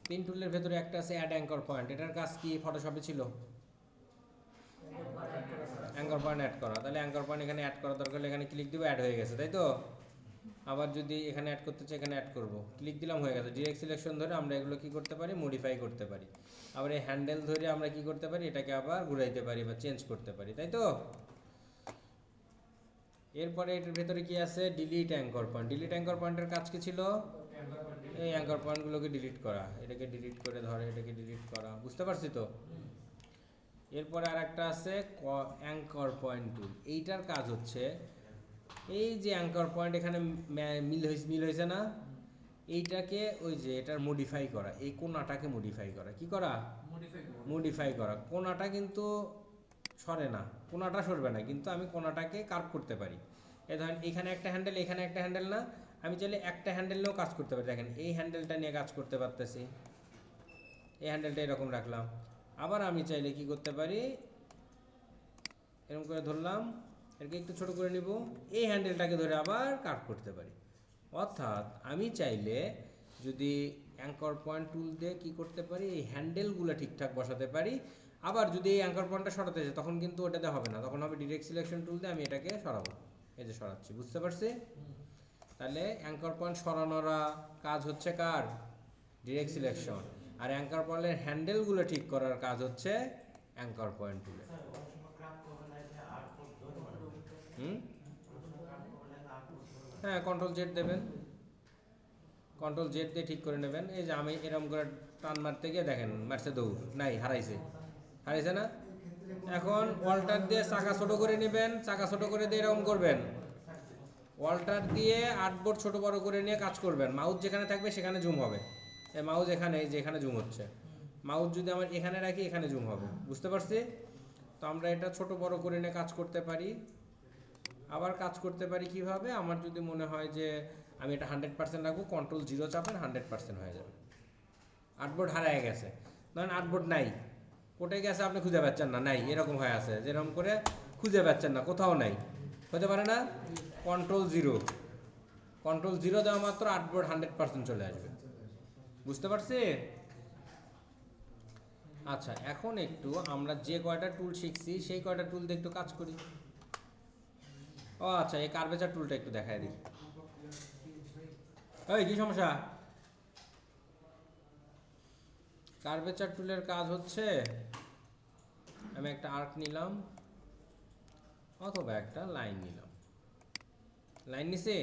Speaker 1: পেন টুলের ভেতরে একটা আছে অ্যাড অ্যাঙ্কর পয়েন্ট। এটার কাজ কি? ফটোশপে ছিল অ্যাঙ্কর পয়েন্ট অ্যাড করা। তাহলে অ্যাঙ্কর পয়েন্ট এখানে অ্যাড করা দরকার হলে এখানে ক্লিক দিব, অ্যাড হয়ে গেছে, তাই তো? আবার যদি এখানে অ্যাড করতে চাই এখানে অ্যাড করব, ক্লিক দিলাম, হয়ে গেছে। ডিরেক্ট সিলেকশন ধরে আমরা এগুলো কি করতে পারি, মডিফাই করতে পারি। আবার এই হ্যান্ডেল ধরে আমরা কি করতে পারি, এটাকে আবার ঘুরাইতে পারি বা চেঞ্জ করতে পারি, তাই তো। এরপরে এটার ভেতরে কি আছে, delete anchor point. Delete anchor পয়েন্টের কাজ কি ছিল, এই অ্যাঙ্কর পয়েন্টগুলোকে ডিলিট করা, এটাকে ডিলিট করে ধরে এটাকে ডিলিট করা, বুঝতে পারছি তো। এরপরে আর একটা আছে অ্যাঙ্কর পয়েন্ট টুল। এইটার কাজ হচ্ছে এই যে অ্যাঙ্কর পয়েন্ট এখানে মিল হয়েছে না, এইটাকে ওই যে এটার মডিফাই করা, এই কোণাটাকে মডিফাই করা, কি করা, মডিফাই করা। কোণাটা কিন্তু সরে না, কোণাটা সরবে না, কিন্তু আমি কোণাটাকে কার্ভ করতে পারি। এই ধরেন এখানে একটা হ্যান্ডেল, এখানে একটা হ্যান্ডেল না, আমি চাইলে একটা হ্যান্ডেল নিয়েও কাজ করতে পারি। দেখেন এই হ্যান্ডেলটা নিয়ে কাজ করতে পারতেছি, এই হ্যান্ডেলটা এরকম রাখলাম। আবার আমি চাইলে কি করতে পারি, এরকম করে ধরলাম, এটাকে একটু ছোট করে নিব, এই হ্যান্ডেলটাকে ধরে আবার কাট করতে পারি। অর্থাৎ আমি চাইলে যদি অ্যাঙ্কর পয়েন্ট টুল দিয়ে কী করতে পারি, এই হ্যান্ডেলগুলো ঠিকঠাক বসাতে পারি। আবার যদি এই অ্যাঙ্কর পয়েন্টটা সরাতে চাই তখন কিন্তু ওটাতে হবে না, তখন হবে ডিরেক্ট সিলেকশন টুল দিয়ে আমি এটাকে সরাবো, এই যে সরাচ্ছি, বুঝতে পারছি। তাহলে অ্যাঙ্কর পয়েন্ট সরানোরা কাজ হচ্ছে কার, ডিরেক্ট সিলেকশন। আর অ্যাঙ্কর পয়েন্টের হ্যান্ডেলগুলো ঠিক করার কাজ হচ্ছে অ্যাঙ্কর পয়েন্ট টুলে। হ্যাঁ, কন্ট্রোল জেড দেবেন, কন্ট্রোল জেড দিয়ে ঠিক করে নেবেন। এই যে আমি এরকম করে টান মারতে গিয়ে দেখেন মারছে দৌড়, নাই হারাইছে, হারাইছে না। এখন ওয়াল্টার দিয়ে চাকা ছোট করে নেবেন, চাকা ছোট করে দিয়ে এরকম করবেন, ওয়াল্টার দিয়ে 8 বোর্ড ছোট বড় করে নিয়ে কাজ করবেন। মাউস যেখানে থাকবে সেখানে জুম হবে, এই মাউস এখানে, এই যে এখানে জুম হচ্ছে, মাউস যদি আমার এখানে রাখি এখানে জুম হবে, বুঝতে পারছি। তো আমরা এটা ছোট বড় করে নিয়ে কাজ করতে পারি। আবার কাজ করতে পারি কিভাবে, আমার যদি মনে হয় যে আমি এটা 100% রাখবো, কন্ট্রোল 0 চাপেন, 100% হয়ে যাবে। 8 বোর্ড হারায় গেছে, ধরেন 8 বোর্ড নাই, কোথায় গেছে আপনি খুঁজে পাচ্ছেন না, নাই এরকম হয়ে আছে, যেরকম করে খুঁজে পাচ্ছেন না, কোথাও নাই, হতে পারে না। কন্ট্রোল 0, কন্ট্রোল 0 দেওয়া মাত্র 8 বোর্ড 100% চলে আসবে, বুঝতে পারছি। আচ্ছা, এখন একটু আমরা যে কয়টা টুল শিখছি সেই কয়টা টুল দিয়ে একটু কাজ করি। ও আচ্ছা, এই কার্ভেচার টুলটা একটু দেখায় দিই। এই কি সমস্যা, কার্ভেচার টুলের কাজ হচ্ছে আমি একটা আর্ক নিলাম অথবা একটা লাইন নিলাম, লাইন নিছি,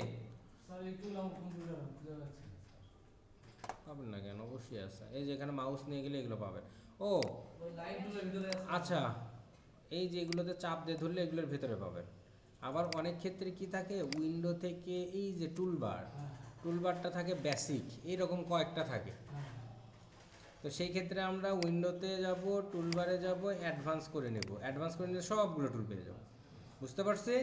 Speaker 1: পাবেন না কেন, অবশ্যই আছে, এই যে এখানে মাউস নিয়ে গেলে এগুলো পাবেন। ও আচ্ছা, এই যে এগুলোতে চাপ দিয়ে ধরলে এগুলোর ভেতরে পাবেন। আবার অনেক ক্ষেত্রে কি থাকে, উইন্ডো থেকে এই যে টুলবার, টুলবারটা থাকে বেসিক, এইরকম কয়েকটা থাকে। তো সেই ক্ষেত্রে আমরা উইন্ডোতে যাব, টুলবারে যাব, অ্যাডভান্স করে নেব, অ্যাডভান্স করে নিলে সবগুলো টুল পেয়ে যাব, বুঝতে পারছি।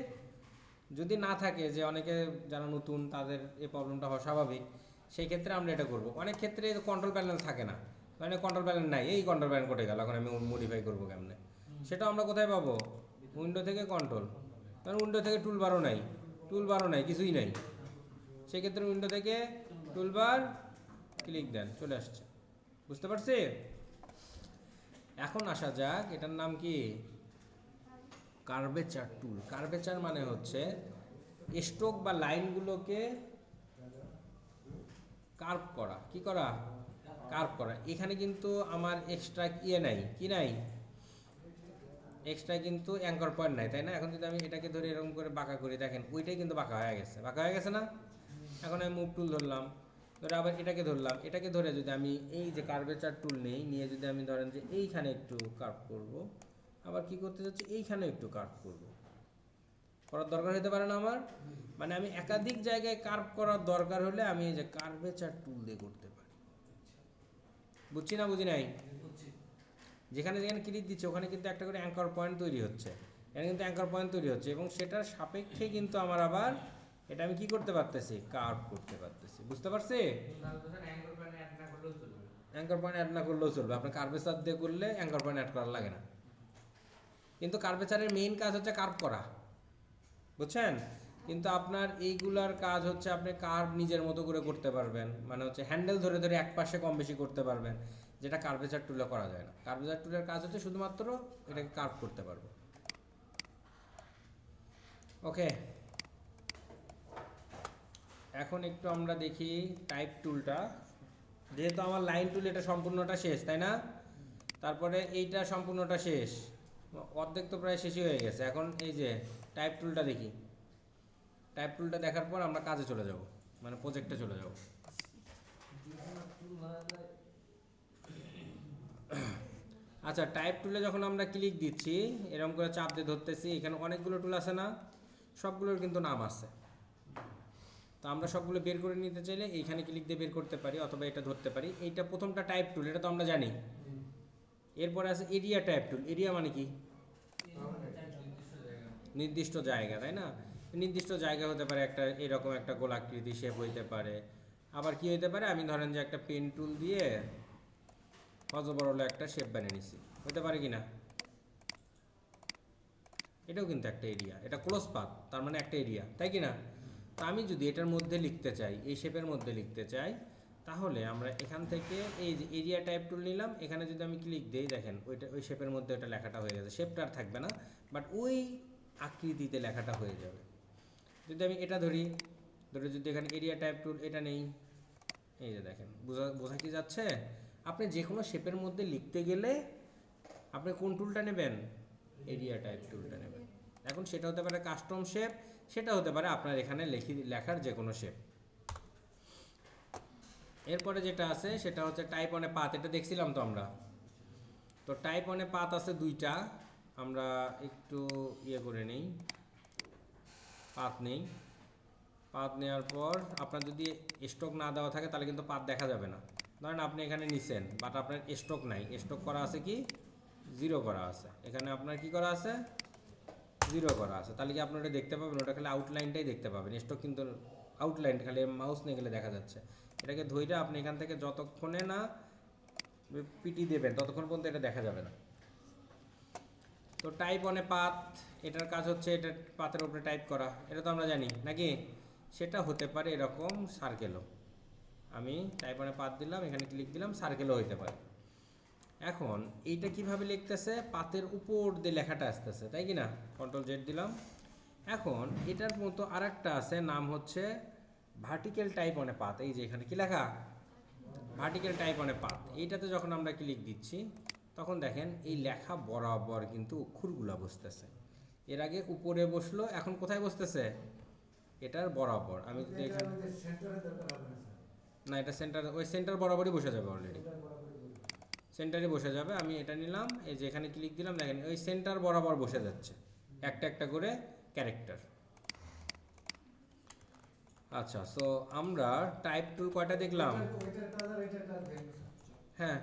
Speaker 1: যদি না থাকে, যে অনেকে যারা নতুন তাদের এই প্রবলেমটা হওয়া স্বাভাবিক, সেই ক্ষেত্রে আমরা এটা করব। অনেক ক্ষেত্রে কন্ট্রোল প্যানেল থাকে না, মানে কন্ট্রোল প্যানেল নাই, এই কন্ট্রোল প্যানেল কোথায় গেল, এখন আমি মডিফাই করবো কেমনে, সেটা আমরা কোথায় পাবো, উইন্ডো থেকে কন্ট্রোল, কারণ উইন্ডো থেকে টুলবারও নাই, টুলবারও নাই, কিছুই নাই। সেক্ষেত্রে উইন্ডো থেকে টুলবার ক্লিক দেন, চলে আসছে, বুঝতে পারছি। এখন আসা যাক, এটার নাম কি, কার্ভেচার টুল। কার্ভেচার মানে হচ্ছে স্ট্রোক বা লাইনগুলোকে কার্ভ করা, কি করা, কার্ভ করা। এখানে কিন্তু আমার এক্সট্রা ইয়ে নাই, কি নাই, এক্সট্রা কিন্তু অ্যাঙ্কর পয়েন্ট নাই, তাই না। এখন যদি আমি এটাকে ধরে এরকম করে বাঁকা করি, দেখেন ওইটাই কিন্তু বাঁকা হয়ে গেছে, বাঁকা হয়ে গেছে না। এখন আমি মুভ টুল ধরলাম, ধরে আবার এটাকে ধরলাম, এটাকে ধরে যদি আমি এই যে কার্ভেচার টুল নেই, নিয়ে যদি আমি ধরেন যে এইখানে একটু কার্ভ করব, আবার কি করতে যাচ্ছি, এইখানে একটু কার্ভ করব, করার দরকার হতে পারে না আমার, মানে আমি একাধিক জায়গায় কার্ভ করার দরকার হলে আমি এই যে কার্ভেচার টুল দিয়ে করতে পারি। বুঝছি না, বুঝি নাই। যেখানে যেখানে ক্লিক দিচ্ছে ওখানে কিন্তু একটা করে অ্যাঙ্কর পয়েন্ট তৈরি হচ্ছে, এখানে কিন্তু অ্যাঙ্কর পয়েন্ট তৈরি হচ্ছে, এবং সেটার সাপেক্ষে কিন্তু আমার আবার এটা আমি কি করতে পারতেছি, কার্ভ করতে পারতেছি, বুঝতে পারছি। অ্যাঙ্কর পয়েন্ট অ্যাড না করলেও চলবে, আপনার কার্ভেচার দিয়ে করলে অ্যাঙ্কর পয়েন্ট অ্যাড করার লাগে না। কিন্তু কার্ভেচারের মেইন কাজ হচ্ছে কার্ভ করা, বুঝছেন। কিন্তু আপনার এইগুলার কাজ হচ্ছে আপনি কার্ভ নিজের মতো করে করতে পারবেন, মানে হচ্ছে হ্যান্ডেল ধরে ধরে এক পাশে কম বেশি করতে পারবেন, যেটা কার্ভেচার টুলে করা যায় না। কার্ভেচার টুলের কাজ হচ্ছে শুধুমাত্র এটাকে কার্ভ করতে পারবো। ওকে, এখন একটু আমরা দেখি টাইপ টুলটা, যেহেতু আমার লাইন টুল এটা সম্পূর্ণটা শেষ তাই না, তারপরে এইটা সম্পূর্ণটা শেষ, অর্ধেক তো প্রায় শেষই হয়ে গেছে। এখন এই যে টাইপ টুলটা দেখি, টাইপ টুলটা দেখার পর আমরা কাজে চলে যাব, মানে প্রজেক্টে চলে যাব। আচ্ছা, টাইপ টুলে যখন আমরা ক্লিক দিচ্ছি এরকম করে চাপ দিয়ে ধরতেছি, এখানে অনেকগুলো টুল আছে না, সবগুলোর কিন্তু নাম আছে। তো আমরা সবগুলো বের করে নিতে চাইলে এইখানে ক্লিক দিয়ে বের করতে পারি, অথবা এটা ধরতে পারি। এইটা প্রথমটা টাইপ টুল, এটা তো আমরা জানি। এরপরে আছে এরিয়া টাইপ টুল। এরিয়া মানে কি? নির্দিষ্ট জায়গা, তাই না? নির্দিষ্ট জায়গা হতে পারে একটা এরকম একটা গোলাকৃতি শেপ হইতে পারে। আবার কি হইতে পারে, আমি ধরেন যে একটা পেন টুল দিয়ে অজবরল একটা শেপ বানিয়ে নিছি, হতে পারে কি না? এটাও কিন্তু একটা এরিয়া, এটা ক্লোজ পাথ, তার মানে একটা এরিয়া, তাই কি না? তো আমি যদি এটার মধ্যে লিখতে চাই, এই শেপের মধ্যে লিখতে চাই, তাহলে আমরা এখান থেকে এই যে এরিয়া টাইপ টুল নিলাম, এখানে যদি আমি ক্লিক দিই দেখেন ওইটা ওই শেপের মধ্যে ওটা লেখাটা হয়ে গেছে। শেপটা আর থাকবে না, বাট ওই আকৃতিতে লেখাটা হয়ে যাবে। যদি আমি এটা ধরি, যদি এখানে এরিয়া টাইপ টুল এটা নেই, এই যে দেখেন, বোঝা কি যাচ্ছে? আপনি যে কোনো শেপের মধ্যে লিখতে গেলে আপনি কোন টুলটা নেবেন? এরিয়া টাইপ টুলটা নেবেন। এখন সেটা হতে পারে কাস্টম শেপ, সেটা হতে পারে আপনার এখানে লেখার যে কোনো শেপ। এরপরে যেটা আছে সেটা হচ্ছে টাইপ অন এ পাথ, এটা দেখছিলাম তো আমরা। তো টাইপ অন এ পাথ আছে দুইটা, আমরা একটু ইয়ে করে নেই, পাথ নেই। পাথ নেওয়ার পর আপনার যদি স্টক না দেওয়া থাকে তাহলে কিন্তু পাথ দেখা যাবে না। ধরেন আপনি এখানে নিছেন, বাট আপনার স্টক নাই, স্টক করা আছে কি 0 করা আছে, এখানে আপনার কি করা আছে 0 করা আছে, তাহলে কি আপনি ওটা দেখতে পাবেন? ওটা খালি আউটলাইনটাই দেখতে পাবেন, স্টক কিন্তু আউটলাইন খালি মাউস নিয়ে গেলে দেখা যাচ্ছে। এটাকে ধইরা আপনি এখান থেকে যতক্ষণে না পিটি দেবেন ততক্ষণ পর্যন্ত এটা দেখা যাবে না। তো টাইপ অন এ পাথ, এটার কাজ হচ্ছে এটা পাথের উপরে টাইপ করা, এটা তো আমরা জানি নাকি? সেটা হতে পারে এরকম সার্কেলও, আমি টাইপ অন এ পাথ দিলাম, এখানে ক্লিক দিলাম, সার্কেলও হইতে পারে। এখন এইটা কিভাবে লিখতেছে? পাতের উপর দিয়ে লেখাটা আসতেছে, তাই কি না? কন্ট্রোল জেড দিলাম। এখন এটার মতো আরেকটা আছে, নাম হচ্ছে vertical type on a path. এই যে এখানে কি লেখা? Vertical type on a path. এইটাতে যখন আমরা ক্লিক দিচ্ছি তখন দেখেন এই লেখা বরাবর কিন্তু অক্ষরগুলা বসতেছে। এর আগে উপরে বসলো, এখন কোথায় বসতেছে? এটার বরাবর। আমি যদি এখানে না, এটা সেন্টার, ওই সেন্টার বরাবরই বসে যাবে, অলরেডি সেন্টারে বসে যাবে। আমি এটা নিলাম, এই যে এখানে ক্লিক দিলাম, দেখেন ওই সেন্টার বরাবর বসে যাচ্ছে একটা একটা করে ক্যারেক্টার। আচ্ছা, সো আমরা টাইপ টুল কয়টা দেখলাম? হ্যাঁ,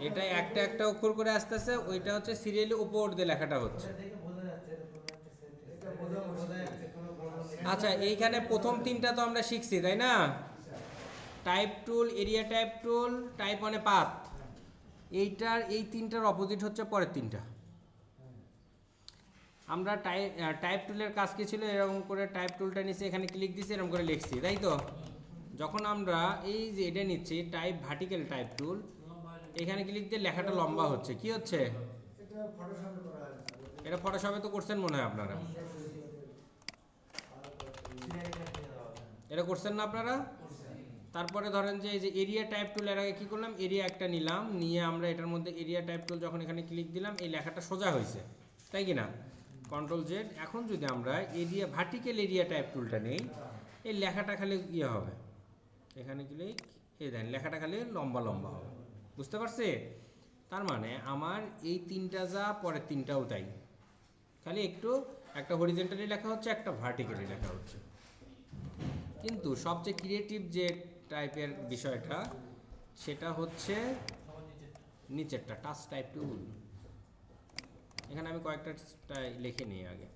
Speaker 1: এটা একটা একটা অক্ষর করে আসতেছে, ওইটা হচ্ছে সিরিয়ালি উপর দিয়ে লেখাটা হচ্ছে। আচ্ছা, এইখানে প্রথম তিনটা তো আমরা শিখছি তাই না? Type tool, area type tool, type on a path, এইটার এই তিনটার অপোজিট হচ্ছে পরের তিনটা। আমরা টাইপ টুলের কাজ কি ছিল? এরকম করে টাইপ টুলটা নিচে এখানে ক্লিক দিচ্ছি, এরকম করে লিখছি, তাই তো? যখন আমরা এই যে এটা নিচ্ছি টাইপ ভার্টিক্যাল টাইপ টুল, এখানে ক্লিক দিয়ে লেখাটা লম্বা হচ্ছে, কি হচ্ছে? এটা ফটোশপে তো করছেন মনে হয় আপনারা, এটা করছেন না আপনারা? তারপরে ধরেন যে এই যে এরিয়া টাইপ টুল, এর আগে কী করলাম, এরিয়া একটা নিলাম, নিয়ে আমরা এটার মধ্যে এরিয়া টাইপ টুল যখন এখানে ক্লিক দিলাম এই লেখাটা সোজা হয়েছে, তাই কি না? Control Z. এখন যদি আমরা এরিয়া ভার্টিক্যাল এরিয়া টাইপ টুলটা নেই, এই লেখাটা খালি ইয়ে হবে, এখানে ক্লিক, এই দেন লেখাটা খালি লম্বা লম্বা হবে, বুঝতে পারছি? তার মানে আমার এই তিনটা যা, পরের তিনটাও তাই, খালি একটু একটা হরিজেন্টালি লেখা হচ্ছে, একটা ভার্টিক্যালি লেখা হচ্ছে। কিন্তু সবচেয়ে ক্রিয়েটিভ যে টাইপের বিষয়টা সেটা হচ্ছে নিচেরটা, টাচ টাইপ টুল। এখানে আমি কয়েকটা লিখে নিই আগে।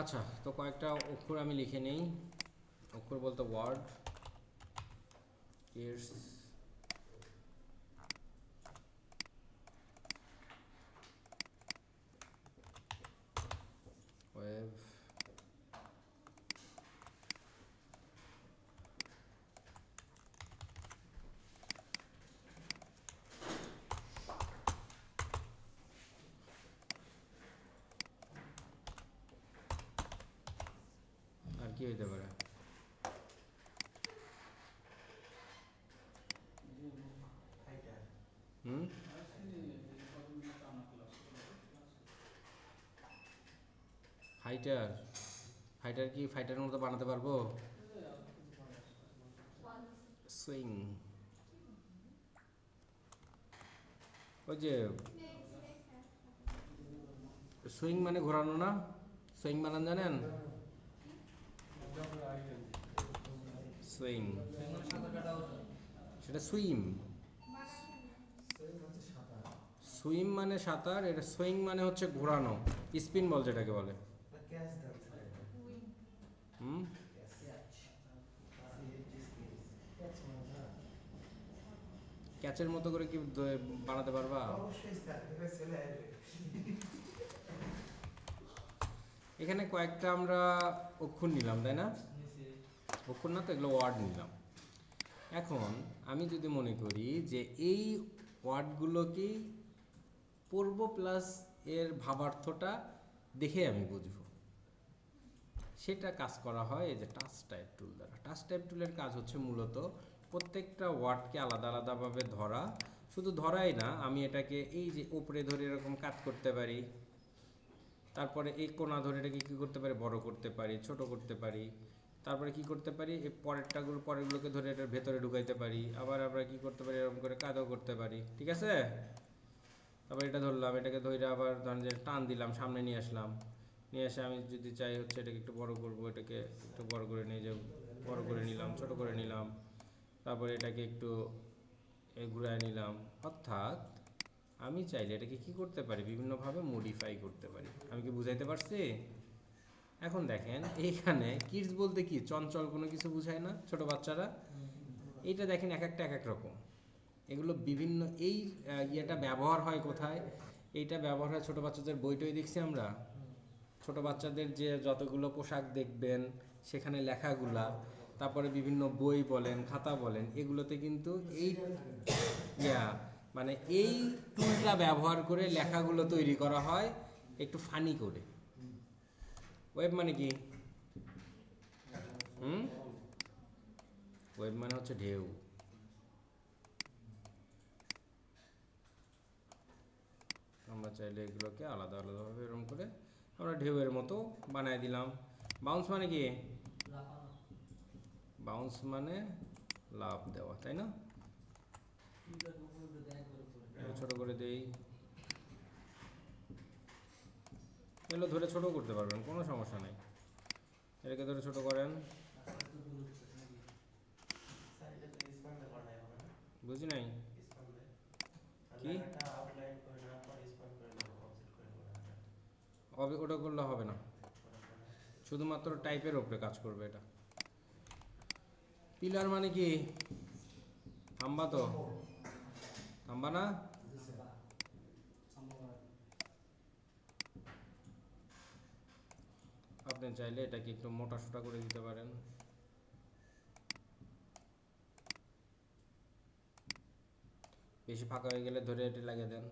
Speaker 1: আচ্ছা, তো কয়েকটা অক্ষর আমি লিখে নেই, অক্ষর বলতে ওয়ার্ড। ears, wave, আর কি হইতে পারে? হুম, ফাইটার, ফাইটার কি ফাইটারের মতো বানাতে পারবো? সুইং, ওই যে সুইং মানে ঘোরানো না? সুইং বানান জানেন? সুইং, সেটা সুইম। সুইম মানে সাঁতার, এটা সুইং মানে হচ্ছে ঘোরানো, স্পিন বল যেটাকে বলে। হুম, ক্যাচের মতো করে কি বানাতে পারবা? এখানে কয়েকটা আমরা অক্ষর নিলাম, তাই না? অক্ষর না তো, এগুলো ওয়ার্ড নিলাম। এখন আমি যদি মনে করি যে এই ওয়ার্ডগুলোকে পড়ব প্লাস এর ভাবার্থটা দেখে আমি বুঝবো, সেটা কাজ করা হয় এই যে টাচ টাইপ টুল দ্বারা। টাচ টাইপ টুলের কাজ হচ্ছে মূলত প্রত্যেকটা ওয়ার্ডকে আলাদা আলাদাভাবে ধরা, শুধু ধরাই না, আমি এটাকে এই যে উপরে ধরে এরকম কাট করতে পারি, তারপরে এই কোণা ধরে এটাকে কী করতে পারি, বড় করতে পারি, ছোট করতে পারি, তারপরে কি করতে পারি, এই পরেরগুলোকে ধরে এটার ভেতরে ঢুকাইতে পারি, আবার আমরা কি করতে পারি, এরকম করে কাদও করতে পারি, ঠিক আছে? তারপর এটা ধরলাম, এটাকে ধরে আবার ধরেন যে টান দিলাম, সামনে নিয়ে আসলাম, নিয়ে এসে আমি যদি চাই হচ্ছে এটাকে একটু বড় করব, এটাকে একটু বড় করে নিয়ে যে বড় করে নিলাম, ছোট করে নিলাম, তারপরে এটাকে একটু ঘুরায় নিলাম। অর্থাৎ আমি চাইলে এটাকে কি করতে পারি, বিভিন্নভাবে মডিফাই করতে পারি। আমি কি বুঝাইতে পারছি? এখন দেখেন এইখানে কিডস বলতে কি চঞ্চল কোনো কিছু বুঝায় না, ছোট বাচ্চারা। এইটা দেখেন এক একটা এক এক রকম, এগুলো বিভিন্ন এই ইয়েটা ব্যবহার হয় কোথায়? এইটা ব্যবহার হয় ছোট বাচ্চাদের বইটই দেখছি আমরা, ছোট বাচ্চাদের যে যতগুলো পোশাক দেখবেন সেখানে লেখাগুলা, তারপরে বিভিন্ন বই বলেন, খাতা বলেন, এগুলোতে কিন্তু এই মানে এই টুলটা ব্যবহার করে লেখাগুলো তৈরি করা হয় একটু ফানি করে। ওয়েব মানে কি? ওয়েব মানে হচ্ছে ঢেউ। আমরা চাইলে এগুলোকে আলাদা আলাদাভাবে এরকম করে আমরা ঢেউয়ের মতো বানায় দিলাম। বাউন্স মানে কি? বাউন্স মানে লাফ দেওয়া, তাই না? ছোট করে দেই, এগুলো ধরে ছোট করতে পারবেন, কোনো সমস্যা নেই। এটাকে ধরে ছোট করেন, বুঝি নাই কি ওটা করলে হবে না, শুধুমাত্র টাইপের উপরে কাজ করবে এটা। পিলার মানে কি? থাম্বা, তো থাম্বা না? আপনি চাইলে এটাকে একটু মোটা সোটা করে দিতে পারেন। বেশি ফাঁকা হয়ে গেলে ধরে এটি লাগিয়ে দেন।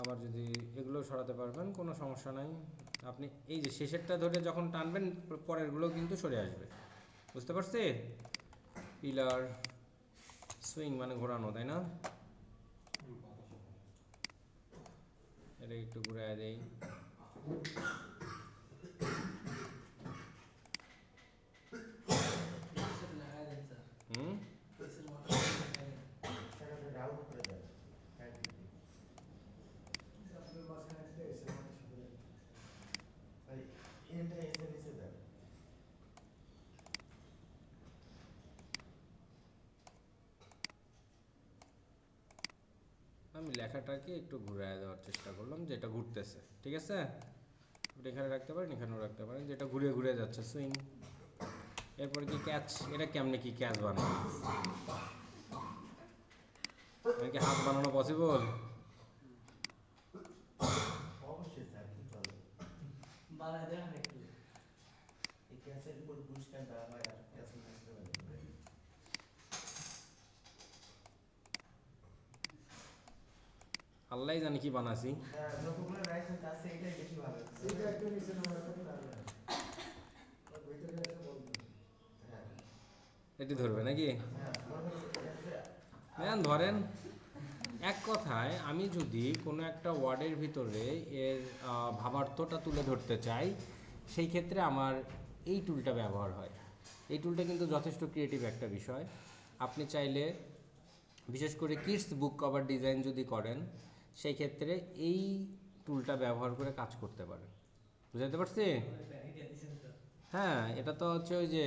Speaker 1: আবার যদি এগুলো সরাতে পারবেন কোনো সমস্যা নাই। আপনি এই যে শেষেরটা ধরে যখন টানবেন পরেরগুলো কিন্তু সরে আসবে, বুঝতে পারছি? পিলার, সুইং মানে ঘোরানো, তাই না? এটা একটু ঘুরায় দেই। আমি লেখাটাকে একটু ঘুরায় দেওয়ার চেষ্টা করলাম, যেটা ঘুরতেছে, ঠিক আছে? এটা এখানে রাখতে পারেন, এখানেও রাখতে পারেন, যেটা ঘুরে ঘুরে যাচ্ছে সুইং। এরপর কি ক্যাচ, এটা কেমনে কি ক্যাচ বানাবো, কি হাত বানানো পসিবল?
Speaker 2: অবশ্যই স্যার, কি বলে বানায় দেন একটু, এই ক্যাসের উপর পুরস্কার দেওয়া হয় আর ক্যাসেল থাকতে পারে।
Speaker 1: আল্লাহ জানি কি বানাছি।
Speaker 2: হ্যাঁ, যতগুলো লাইসেন্স আছে এটাই বেশি ভালো।
Speaker 3: এটা একটু নিচে নামানো করতে পারবে না। ওর ভিতরে একটা বলবে।
Speaker 2: হ্যাঁ
Speaker 1: এটি ধরবে নাকি?
Speaker 2: হ্যাঁ, আমার কাছে
Speaker 1: নেন ধরেন। এক কথায় আমি যদি কোনো একটা ওয়ার্ডের ভিতরে এর ভাবার্থটা তুলে ধরতে চাই, সেই ক্ষেত্রে আমার এই টুলটা ব্যবহার হয়। এই টুলটা কিন্তু যথেষ্ট ক্রিয়েটিভ একটা বিষয়। আপনি চাইলে বিশেষ করে কিডস বুক কভার ডিজাইন যদি করেন, সেই ক্ষেত্রে এই টুলটা ব্যবহার করে কাজ করতে পারেন। বুঝতে পারছি? হ্যাঁ, এটা তো হচ্ছে ওই যে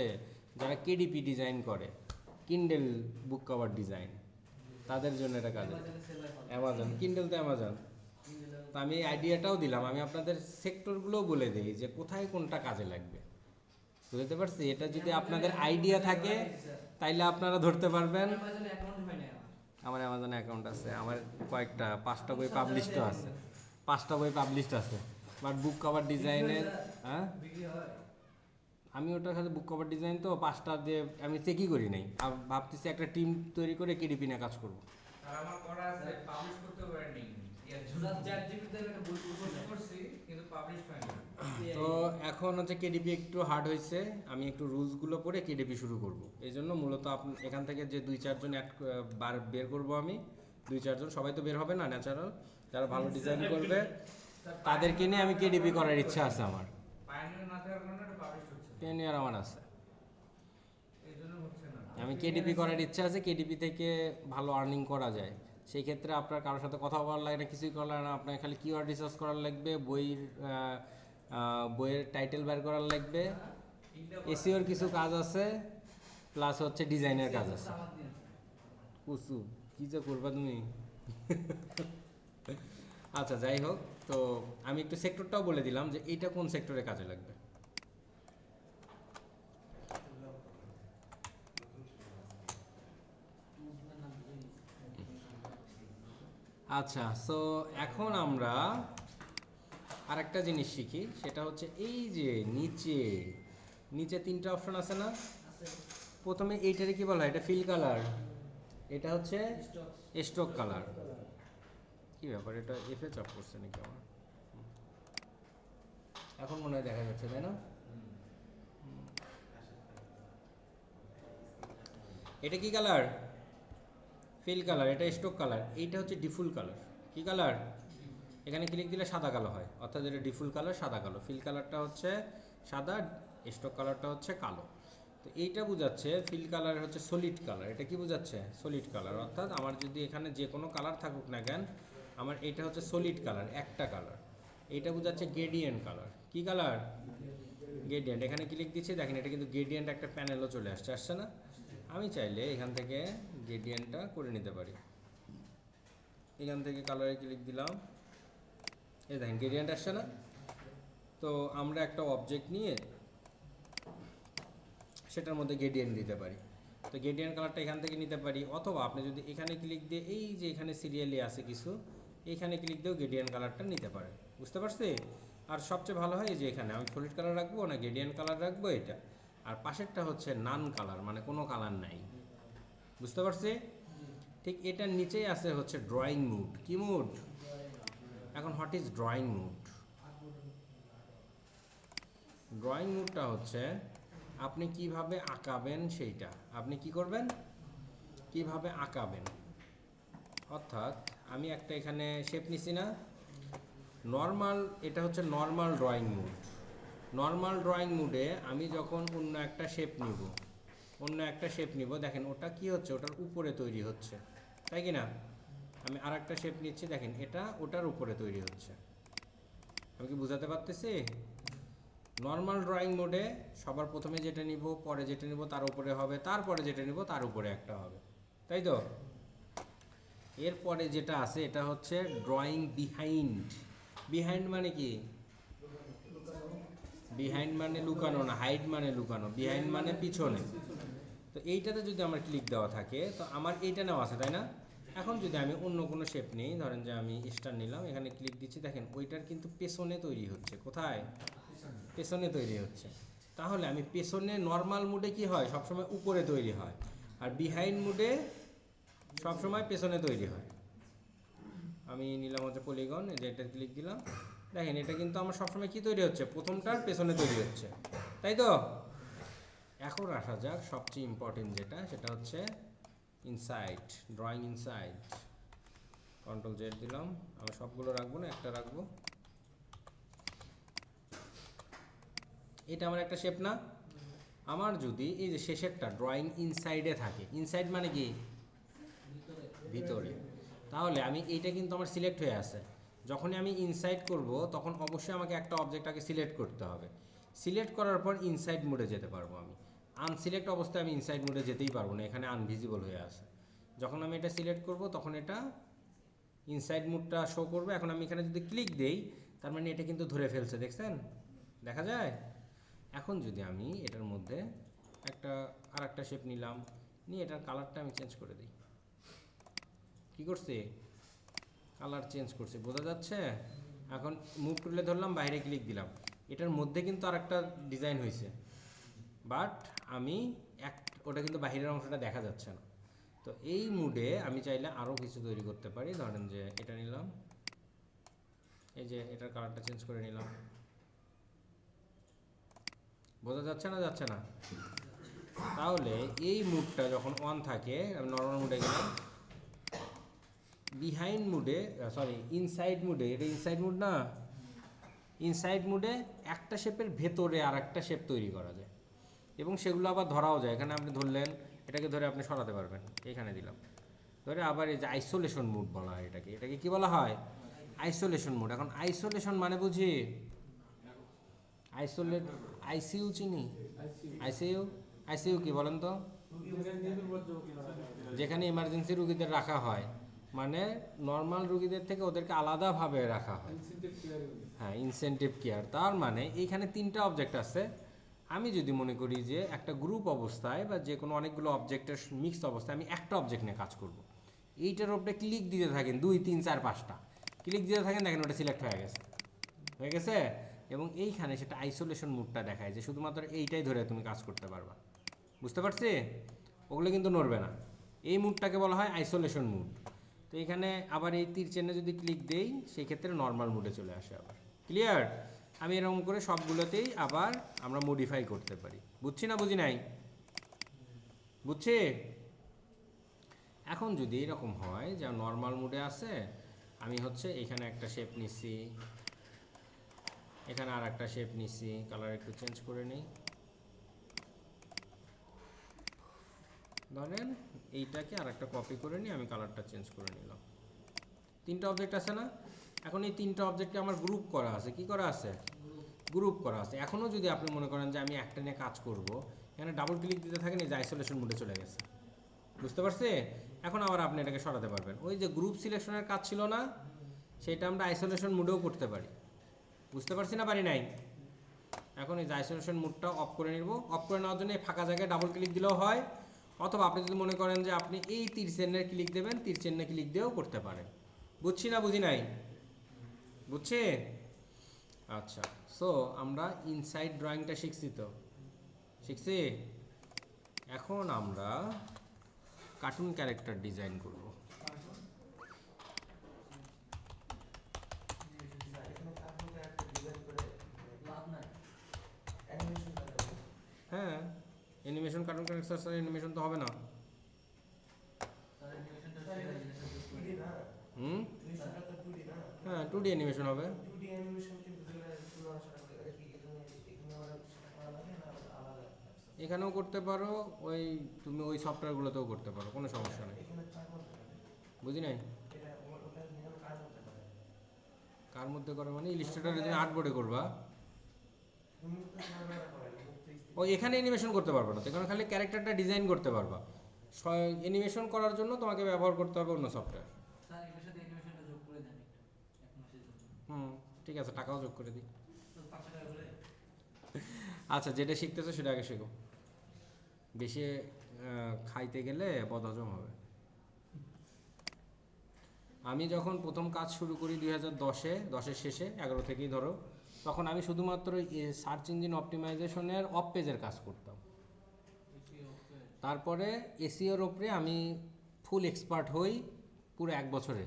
Speaker 1: যারা কেডিপি ডিজাইন করে, কিন্ডেল বুক কভার ডিজাইন, তাদের জন্য এটা কাজে। অ্যামাজন, কিন্ডেল তো অ্যামাজন। তো আমি এই আইডিয়াটাও দিলাম, আমি আপনাদের সেক্টরগুলোও বলে দিই যে কোথায় কোনটা কাজে লাগবে। বুঝতে পারছি? এটা যদি আপনাদের আইডিয়া থাকে তাইলে আপনারা ধরতে পারবেন। আমার অ্যামাজনে অ্যাকাউন্ট আছে, আমার কয়েকটা 5টা বই পাবলিশড আছে, 5টা বই পাবলিশড আছে। বাট বুক কভার ডিজাইনের, হ্যাঁ আমি ওটার সাথে বুক কভার ডিজাইন তো 5টা দিয়ে আমি চেকই করি নাই। ভাবতেছি একটা টিম তৈরি করে কেডিপি নিয়ে কাজ করবো।
Speaker 4: আর আমার করা আছে, পাবলিশ করতে পারিনি কিন্তু পাবলিশ হয়নি।
Speaker 1: তো এখন হচ্ছে কেডিপি একটু হার্ড হয়েছে, আমি একটু রুলসগুলো পড়ে কেডিপি শুরু করব। এই জন্য মূলত এখান থেকে যে 2-4 জন বের করব আমি, 2-4 জন, সবাই তো বের হবে না ন্যাচারাল, যারা ভালো ডিজাইন করবে তাদেরকে নিয়ে আমি কেডিপি করার ইচ্ছা আছে আমার।
Speaker 4: পাইনিয়ার না থাকার কারণে এটা পাবলিশ হচ্ছে না,
Speaker 1: 10 ইয়ার আমার আছে,
Speaker 4: এই জন্য হচ্ছে না।
Speaker 1: আমি কেডিপি করার ইচ্ছা আছে। কেডিপি থেকে ভালো আর্নিং করা যায়। সেই ক্ষেত্রে আপনার কারোর সাথে কথা বলার লাগে না, কিছুই করার লাগে না, আপনার খালি কিওয়ার্ড রিসার্চ করার লাগবে, বইয়ের টাইটেল বের করার লাগবে, এসইওর কিছু কাজ আছে, প্লাস হচ্ছে ডিজাইনের কাজ আছে। কুসু কি যে করবা তুমি। আচ্ছা, যাই হোক, তো আমি একটু সেক্টরটাও বলে দিলাম যে এইটা কোন সেক্টরে কাজে লাগবে। আচ্ছা, সো এখন আমরা আরেকটা জিনিস শিখি, সেটা হচ্ছে এই যে নিচে নিচে 3টা অপশন আছে না? প্রথমে এইটারে কি বলা হয়? এটা ফিল কালার, এটা হচ্ছে স্ট্রোক কালার। কি ব্যাপার, এটা এফে চাপ করছে নাকি আমার? এখন মনে হয় দেখা যাচ্ছে, তাই না? এটা কি কালার? Fill colour. এটা স্ট্রোক কালার। এইটা হচ্ছে ডিফুল কালার। কি কালার? এখানে ক্লিক দিলে সাদা কালো হয়, অর্থাৎ এটা ডিফুল কালার, সাদা কালো। ফিল কালারটা হচ্ছে সাদা, স্ট্রোক কালারটা হচ্ছে কালো। তো এইটা বোঝাচ্ছে ফিল কালার হচ্ছে সলিড কালার। এটা কি বোঝাচ্ছে? Solid colour. অর্থাৎ আমার যদি এখানে যে কোনো কালার থাকুক না কেন, আমার এটা হচ্ছে সলিড কালার, একটা কালার। এইটা বোঝাচ্ছে গ্রেডিয়েন্ট কালার। কি কালার? গ্রেডিয়েন্ট। এখানে ক্লিক দিচ্ছি, দেখেন এটা কিন্তু গ্রেডিয়েন্ট একটা প্যানেলও চলে আসছে না? আমি চাইলে এখান থেকে গ্রেডিয়েন্টটা করে নিতে পারি। এখান থেকে কালারে ক্লিক দিলাম, এই দেখেন গ্রেডিয়েন্ট আসছে না? তো আমরা একটা অবজেক্ট নিয়ে সেটার মধ্যে গ্রেডিয়েন্ট দিতে পারি। তো গ্রেডিয়েন্ট কালারটা এখান থেকে নিতে পারি, অথবা আপনি যদি এখানে ক্লিক দিয়ে এই যে এখানে সিরিয়ালি আছে কিছু, এইখানে ক্লিক দিয়েও গ্রেডিয়েন্ট কালারটা নিতে পারেন। বুঝতে পারছি? আর সবচেয়ে ভালো হয় যে এখানে আমি সলিড কালার রাখবো না গ্রেডিয়েন্ট কালার রাখবো, এটা। আর পাশেরটা হচ্ছে নান কালার, মানে কোনো কালার নাই। বুঝতে পারছি? ঠিক এটার নিচেই আছে হচ্ছে ড্রয়িং মুড। কি মুড? এখন what is drawing mode? Drawing মুডটা হচ্ছে আপনি কিভাবে আঁকাবেন সেইটা। আপনি কি করবেন? কিভাবে আঁকাবেন। অর্থাৎ আমি একটা এখানে শেপ নিছি না, নর্মাল, এটা হচ্ছে normal drawing mode. Normal drawing মুডে আমি যখন অন্য একটা শেপ নিব, দেখেন ওটা কি হচ্ছে, ওটার উপরে তৈরি হচ্ছে, তাই কি না? আমি আর একটা শেপ নিচ্ছি, দেখেন এটা ওটার উপরে তৈরি হচ্ছে। আমি কি বোঝাতে পারতেছি? নর্মাল ড্রয়িং মোডে সবার প্রথমে যেটা নিব, পরে যেটা নিব তার উপরে হবে, তারপরে যেটা নিব তার উপরে একটা হবে, তাই তো? এরপরে যেটা আছে এটা হচ্ছে ড্রয়িং বিহাইন্ড। বিহাইন্ড মানে কি? বিহাইন্ড মানে লুকানো না, হাইড মানে লুকানো, বিহাইন্ড মানে পিছনে। তো এইটাতে যদি আমার ক্লিক দেওয়া থাকে তো আমার এইটা নেওয়া আছে, তাই না? এখন যদি আমি অন্য কোনো শেপ নিই, ধরেন যে আমি স্টার নিলাম, এখানে ক্লিক দিচ্ছি, দেখেন ওইটার কিন্তু পেছনে তৈরি হচ্ছে। কোথায়? পেছনে তৈরি হচ্ছে। তাহলে আমি পেছনে নর্মাল মুডে কি হয়, সবসময় উপরে তৈরি হয়, আর বিহাইন্ড মুডে সবসময় পেছনে তৈরি হয়। আমি নিলাম হচ্ছে পলিগন, এই যে এটা ক্লিক দিলাম, দেখেন এটা কিন্তু আমার সবসময় কি তৈরি হচ্ছে, প্রথমটার পেছনে তৈরি হচ্ছে, তাই তো? এখন আসা যাক সবচেয়ে ইম্পর্টেন্ট যেটা, সেটা হচ্ছে inside, drawing inside. Control Z দিলাম, আমি সবগুলো রাখবো না, একটা রাখবো। এটা আমার একটা শেপ না? আমার যদি এই যে শেষেরটা ড্রয়িং ইনসাইডে থাকে, ইনসাইড মানে কি ভিতরে, তাহলে আমি এইটা কিন্তু আমার সিলেক্ট হয়ে আছে। যখনই আমি ইনসাইড করব তখন অবশ্যই আমাকে একটা অবজেক্টটাকে সিলেক্ট করতে হবে। সিলেক্ট করার পর ইনসাইড মোডে যেতে পারবো। আমি আনসিলেক্ট অবস্থায় আমি ইনসাইড মোডে যেতেই পারবো না, এখানে আনভিজিবল হয়ে আছে। যখন আমি এটা সিলেক্ট করব তখন এটা ইনসাইড মোডটা শো করবে। এখন আমি এখানে যদি ক্লিক দেই, তার মানে এটা কিন্তু ধরে ফেলছে, দেখছেন? দেখা যায়? এখন যদি আমি এটার মধ্যে আর একটা শেপ নিলাম, নিয়ে এটার কালারটা আমি চেঞ্জ করে দিই, কি করছি? কালার চেঞ্জ করছি, বোঝা যাচ্ছে? এখন মুভ টুলে ধরলাম, বাইরে ক্লিক দিলাম, এটার মধ্যে কিন্তু আর একটা ডিজাইন হয়েছে, বাট আমি ওটা কিন্তু বাইরের অংশটা দেখা যাচ্ছে না। তো এই মুডে আমি চাইলে আরও কিছু তৈরি করতে পারি। ধরেন যে এটা নিলাম, এই যে এটার কালারটা চেঞ্জ করে নিলাম, বোঝা যাচ্ছে না? যাচ্ছে না? তাহলে এই মুডটা যখন অন থাকে, আমি নর্মাল মুডে গেলাম, বিহাইন্ড মুডে, সরি ইনসাইড মুডে, এটা ইনসাইড মুড না, ইনসাইড মুডে একটা শেপের ভেতরে আর একটা শেপ তৈরি করা যায়, এবং সেগুলো আবার ধরাও যায়। এখানে আপনি ধরলেন, এটাকে ধরে আপনি সরাতে পারবেন, এখানে দিলাম ধরে। আবার এই যে আইসোলেশন মুড বলা হয় এটাকে কি বলা হয়? Isolation mood. এখন আইসোলেশন মানে বুঝি আইসোলেট, আইসিইউ চিনি? আইসিইউ কি বলেন তো? যেখানে ইমার্জেন্সি রুগীদের রাখা হয়, মানে নর্মাল রুগীদের থেকে ওদেরকে আলাদাভাবে রাখা হয়। হ্যাঁ, ইনসেনটিভ কেয়ার। তার মানে এইখানে তিনটা অবজেক্ট আছে। আমি যদি মনে করি যে একটা গ্রুপ অবস্থায় বা যে কোনো অনেকগুলো অবজেক্টের মিক্সড অবস্থায় আমি একটা অবজেক্ট নিয়ে কাজ করব, এইটার উপরে ক্লিক দিতে থাকেন 2, 3, 4, 5টা ক্লিক দিতে থাকেন, দেখেন ওটা সিলেক্ট হয়ে গেছে। এবং এইখানে সেটা আইসোলেশন মুডটা দেখায় যে শুধুমাত্র এইটাই ধরে তুমি কাজ করতে পারবা। বুঝতে পারছি? ওগুলো কিন্তু নড়বে না। এই মুডটাকে বলা হয় আইসোলেশন মুড। তো এখানে আবার এই তীর চিহ্নে যদি ক্লিক দেই, সেই ক্ষেত্রে নর্মাল মুডে চলে আসে আবার। ক্লিয়ার? আমি এরকম করে সবগুলোতেই আবার আমরা মডিফাই করতে পারি। বুঝছি না বুঝি নাই? বুঝছি? এখন যদি এরকম হয় যে নর্মাল মুডে আছে, আমি হচ্ছে এখানে একটা শেপ নিচ্ছি, এখানে আর একটা শেপ নিচ্ছি, কালার একটু চেঞ্জ করে নিই। ধরেন এইটাকে আর একটা কপি করে নিই, আমি কালারটা চেঞ্জ করে নিলাম। তিনটা অবজেক্ট আছে না? এখন এই তিনটা অবজেক্টকে আমার গ্রুপ করা আছে। কি করা আছে? গ্রুপ করা আছে। এখনও যদি আপনি মনে করেন যে আমি একটা নিয়ে কাজ করব, এখানে ডাবল ক্লিক দিতে থাকেন, এই যে আইসোলেশন মুডে চলে গেছে। বুঝতে পারছি? এখন আবার আপনি এটাকে সরাতে পারবেন। ওই যে গ্রুপ সিলেকশনের কাজ ছিল না, সেটা আমরা আইসোলেশন মুডেও করতে পারি। বুঝতে পারছি না পারি নাই? এখন এই যে আইসোলেশন মুডটা অফ করে নিব। অফ করে নেওয়ার জন্য এই ফাঁকা জায়গায় ডাবল ক্লিক দিলেও হয়, অথবা আপনি যদি মনে করেন যে আপনি এই তীর চিহ্নে ক্লিক দেবেন, তীর চিহ্নে ক্লিক দিয়েও করতে পারেন। বুঝছি না বুঝি নাই? বুঝছি? আচ্ছা, সো আমরা ইনসাইড ড্রয়িংটা শিখছি তো? শিখছি। এখন আমরা কার্টুন ক্যারেক্টার ডিজাইন করব। হ্যাঁ, অ্যানিমেশন, কার্টুন ক্যারেক্টার অ্যানিমেশন তো হবে না। হ্যাঁ, 2D অ্যানিমেশন হবে। এখানেও করতে পারো, ওই তুমি ওই সফটওয়্যারগুলোতেও করতে পারো, কোনো সমস্যা নেই। বুঝি নাই? কার মধ্যে করে মানে ইলাস্ট্রেটরে তুমি আর্টবোর্ডে করবা? ও এখানে অ্যানিমেশন করতে পারবে না, তো এখানে খালি ক্যারেক্টারটা ডিজাইন করতে পারবা। অ্যানিমেশন করার জন্য তোমাকে ব্যবহার করতে হবে অন্য সফটওয়্যার। ঠিক আছে, টাকাও যোগ করে দিই। আচ্ছা, যেটা শিখতেছো সেটা আগে শেখো, বেশি খাইতে গেলে বদহজম হবে। আমি যখন প্রথম কাজ শুরু করি 2010-এ, 10-এর শেষে, 11 থেকেই ধরো, তখন আমি শুধুমাত্র সার্চ ইঞ্জিন অপটিমাইজেশনের অফ পেজের কাজ করতাম। তারপরে এসইওর ওপরে আমি ফুল এক্সপার্ট হই পুরো 1 বছরে।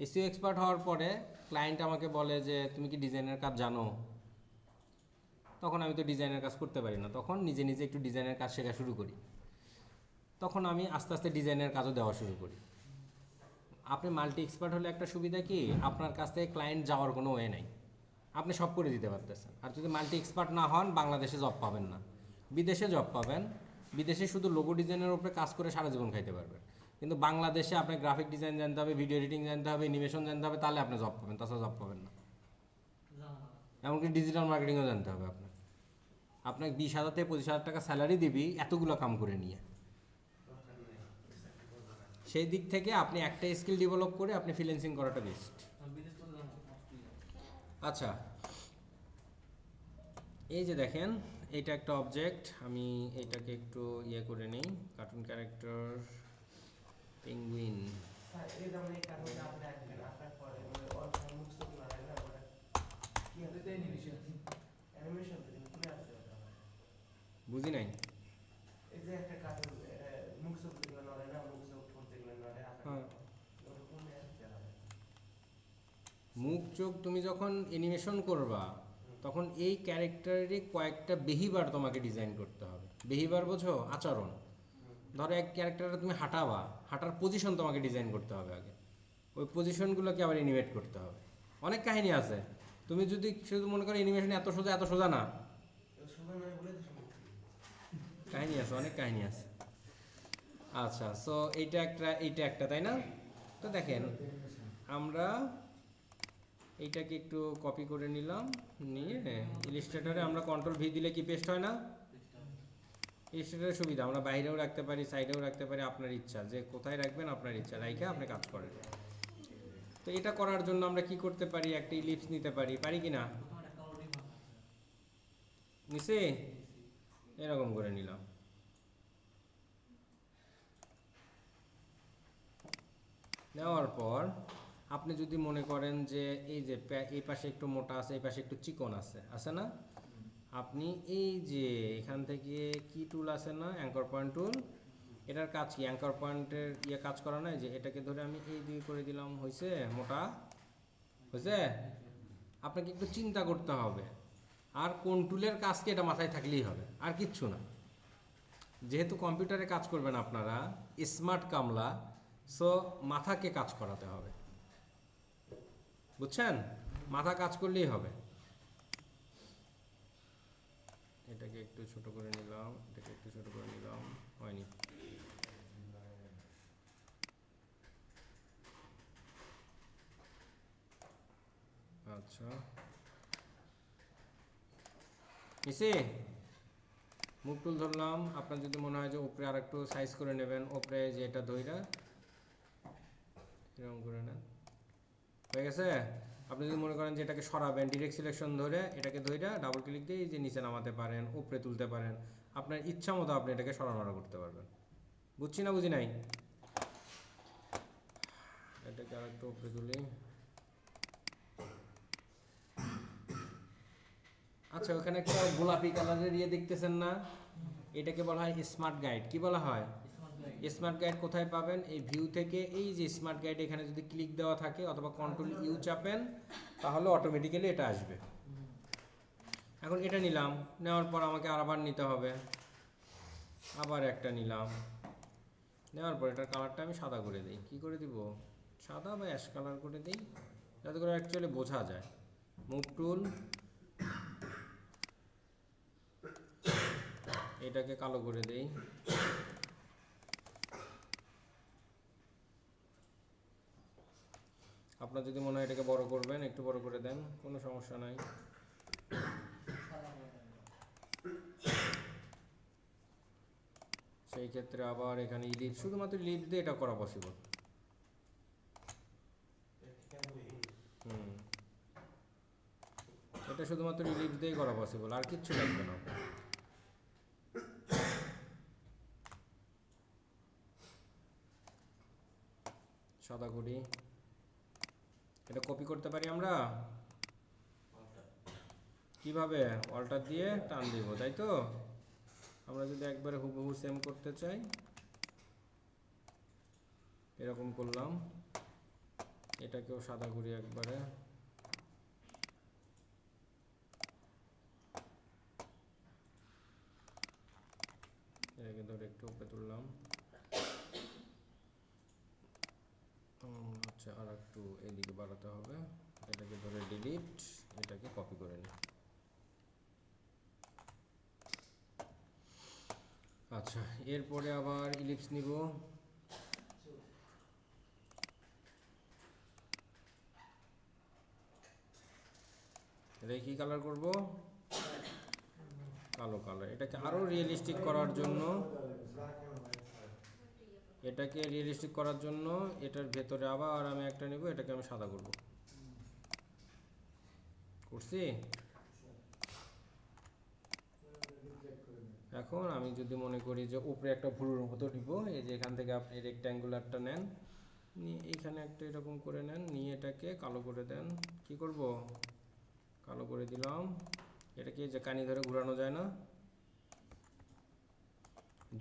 Speaker 1: এসইও এক্সপার্ট হওয়ার পরে ক্লায়েন্ট আমাকে বলে যে তুমি কি ডিজাইনের কাজ জানো? তখন আমি তো ডিজাইনের কাজ করতে পারি না, তখন নিজে নিজে একটু ডিজাইনের কাজ শেখা শুরু করি। তখন আমি আস্তে আস্তে ডিজাইনের কাজও দেওয়া শুরু করি। আপনি মাল্টি এক্সপার্ট হলে একটা সুবিধা কি, আপনার কাছ থেকে ক্লায়েন্ট যাওয়ার কোনো ওয়ে নাই, আপনি সব করে দিতে পারতেছেন। আর যদি মাল্টি এক্সপার্ট না হন, বাংলাদেশে জব পাবেন না, বিদেশে জব পাবেন। বিদেশে শুধু লোগো ডিজাইনের উপরে কাজ করে সারা জীবন খাইতে পারবেন, কিন্তু বাংলাদেশে আপনার গ্রাফিক ডিজাইন জানতে হবে, ভিডিও এডিটিং জানতে হবে, অ্যানিমেশন জানতে হবে, তাহলে আপনি জব পাবেন, তাছাড়া জব পাবেন না। এমনকি ডিজিটাল মার্কেটিংও জানতে হবে আপনার। আপনাকে 20,000 থেকে 25,000 টাকা স্যালারি দিবি এতগুলো কাম করে নিয়ে। সেই দিক থেকে আপনি একটা স্কিল ডেভেলপ করে আপনি ফ্রিল্যান্সিং করাটা বেস্ট। আচ্ছা, এই যে দেখেন, এটা একটা অবজেক্ট, আমি এটাকে একটু ইয়ে করে নিই, কার্টুন ক্যারেক্টার পেঙ্গুইন।
Speaker 2: স্যার এই যেমন এই কারণে আপনি আসবেন, আসার পরে ওর মুখ চোখ লড়াই না, ওটা কি হবে? অ্যানিমেশন তো তুমি আসছে ওটা।
Speaker 1: বুঝি নাই।
Speaker 2: এই যে একটা কার্টুন মুখ চোখ যেগুলো লড়াই না, মুখ চোখ ঠোঁট যেগুলো লড়াই,
Speaker 1: হ্যাঁ,
Speaker 2: ওটা কোন আসছে হবে?
Speaker 1: মুখ চোখ তুমি যখন অ্যানিমেশন করবা, তখন এই ক্যারেক্টারেরই কয়েকটা বেহিবার তোমাকে ডিজাইন করতে হবে। বেহিবার বোঝো? আচরণ। ধরো এক ক্যারেক্টারটা তুমি হাঁটাবা, হাঁটার পজিশন তোমাকে ডিজাইন করতে হবে আগে, ওই পজিশনগুলোকে আবার অ্যানিমেট করতে হবে। অনেক কাহিনী আছে, তুমি যদি শুধু মনে করো অ্যানিমেশন এত সোজা না,
Speaker 2: সময় নয় বলে তো সময়।
Speaker 1: কাহিনী আছে, অনেক কাহিনী আছে। আচ্ছা, সো এইটা একটা, তাই না? তো দেখেন, আমরা এইটাকে একটু কপি করে নিলাম, নিয়ে ইলিস্ট্রেটরে আমরা কন্ট্রোল ভি দিলে কি পেস্ট হয় না? ইলিস্ট্রেটরের সুবিধা, আমরা বাইরেও রাখতে পারি, সাইডেও রাখতে পারি, আপনার ইচ্ছা, যে কোথায় রাখবেন আপনার ইচ্ছা, রাইখে আপনি কাজ করেন। তো এটা করার জন্য আমরা কি করতে পারি, একটা ইলিপস নিতে পারি, পারি কি না? নিচে এরকম করে নিলাম। নেওয়ার পর আপনি যদি মনে করেন যে এই যে এই পাশে একটু মোটা আছে, এই পাশে একটু চিকন আছে না, আপনি এই যে এখান থেকে কি টুল আছে না, অ্যাঙ্কর পয়েন্ট টুল, এটার কাজ কি, অ্যাঙ্কর পয়েন্টের কাজ করা নয়, যে এটাকে ধরে আমি এই দিকে করে দিলাম, হয়েছে মোটা, হয়েছে? আপনাকে একটু চিন্তা করতে হবে, আর কোন টুলের কাজ কি, এটা মাথায় থাকলেই হবে, আর কিচ্ছু না। যেহেতু কম্পিউটারে কাজ করবেন আপনারা, স্মার্ট কামলা, সো মাথাকে কাজ করাতে হবে, বুঝছেন? মাথা কাজ করলেই হবে। এটাকে একটু ছোট করে নিলাম, এটাকে একটু ছোট করে নিলাম, হয়নি। আচ্ছা, এসে মুখ টুল ধরলাম। আপনার যদি মনে হয় যে উপরে আর একটু সাইজ করে নেবেন, উপরে যে এটা ধইরা এরকম করে নেন, হয়ে গেছে। আপনি যদি মনে করেন যে এটাকে সরাবেন, ডিরেক্ট সিলেকশন ধরে এটাকে ধইরা ডাবল ক্লিক দিয়ে যে নিচে নামাতে পারেন, উপরে তুলতে পারেন, আপনার ইচ্ছা মতো আপনি এটাকে সরানোড়া করতে পারবেন। বুঝছি না বুঝি নাই? এটাকে আর একটু উপরে তুলি। আচ্ছা, ওখানে একটা গোলাপি কালারের দেখতেছেন না, এটাকে বলা হয় স্মার্ট গাইড। কি বলা হয়? Smart guide. কোথায় পাবেন? এই ভিউ থেকে এই যে স্মার্ট গাইড, এখানে যদি ক্লিক দেওয়া থাকে অথবা কন্ট্রোল ইউ চাপেন, তাহলে অটোমেটিক্যালি এটা আসবে। এখন এটা নিলাম, নেওয়ার পর আমাকে আবার নিতে হবে, আবার একটা নিলাম, নেওয়ার পর এটার কালারটা আমি সাদা করে দিই। কি করে দিব? সাদা বা অ্যাশ কালার করে দিই, যাতে করে অ্যাকচুয়ালি বোঝা যায়। মুভ টুল, এটাকে কালো করে দেই। আপনার যদি মনে হয় এটাকে বড় করবেন, একটু বড় করে দেন, কোনো সমস্যা নাই। সেই ক্ষেত্রে আবার এখানে ইলিপস, শুধুমাত্র ইলিপস দিয়ে এটা করা পসিবল। এটা শুধুমাত্র ইলিপস দিয়েই করা পসিবল, আর কিচ্ছু লাগবে না। সাদা করি, এটা কপি করতে পারি আমরা কিভাবে? অল্টার দিয়ে টান দিব, তাই তো? আমরা যদি একবারে হুবহু সেম করতে চাই, এরকম করলাম, এটাকেও সাদা করি একবারে, এটাকে ধরে একটু উপরে তুললাম, আচ্ছা আর একটু এদিকে বাড়াতে হবে, এটাকে ধরে ডিলিট, এটাকে কপি করে নিই। আচ্ছা, এরপরে আবার ইলিপস নিব, এটা কি কালার করব? কালো কালার। এটাকে আরো রিয়েলিস্টিক করার জন্য, এটাকে রিয়েলিস্টিক করার জন্য এটার ভেতরে আবার আমি একটা নিব, এটাকে আমি সাদা করব। করছি। এখন আমি যদি মনে করি যে উপরে একটা ভুরুর মতো নিব, এই যে এখান থেকে আপনি রেক্ট্যাঙ্গুলারটা নেন, নিয়ে এইখানে একটা এরকম করে নেন, নিয়ে এটাকে কালো করে দেন। কি করব? কালো করে দিলাম। এটাকে যে কানি ধরে ঘোরানো যায় না,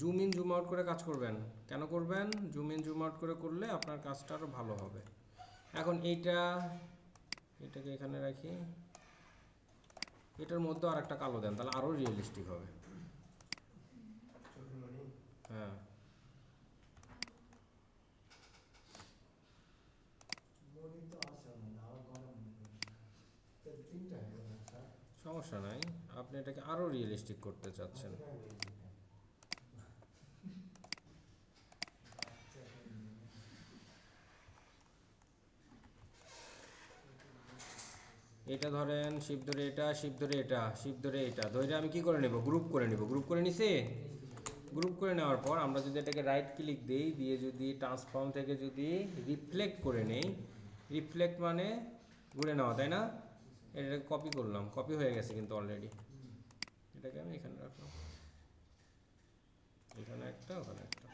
Speaker 1: জুম ইন জুম আউট করে কাজ করবেন। কেন করবেন? জুম ইন জুম আউট করে করলে আপনার কাজটা আরও ভালো হবে। এখন এটাকে এখানে রাখি, এটার মধ্যে আর একটা কালো দেন, তাহলে আরও রিয়েলিস্টিক হবে। হ্যাঁ, সমস্যা নাই, আপনি এটাকে আরও রিয়েলিস্টিক করতে চাচ্ছেন। এটা ধরেন শিপ ধরে এটা, শিপ ধরে এটা, শিপ ধরে এটা, ধরে আমি কি করে নেব? গ্রুপ করে নেব। গ্রুপ করে নিছি। গ্রুপ করে নেওয়ার পর আমরা যদি এটাকে রাইট ক্লিক দিই, দিয়ে যদি ট্রান্সফর্ম থেকে যদি রিফ্লেক্ট করে নেই, রিফ্লেক্ট মানে ঘুরে নেওয়া, তাই না? এটাকে কপি করলাম, কপি হয়ে গেছে কিন্তু অলরেডি। এটাকে আমি এখানে রাখলাম, এখানে একটা, ওখানে একটা।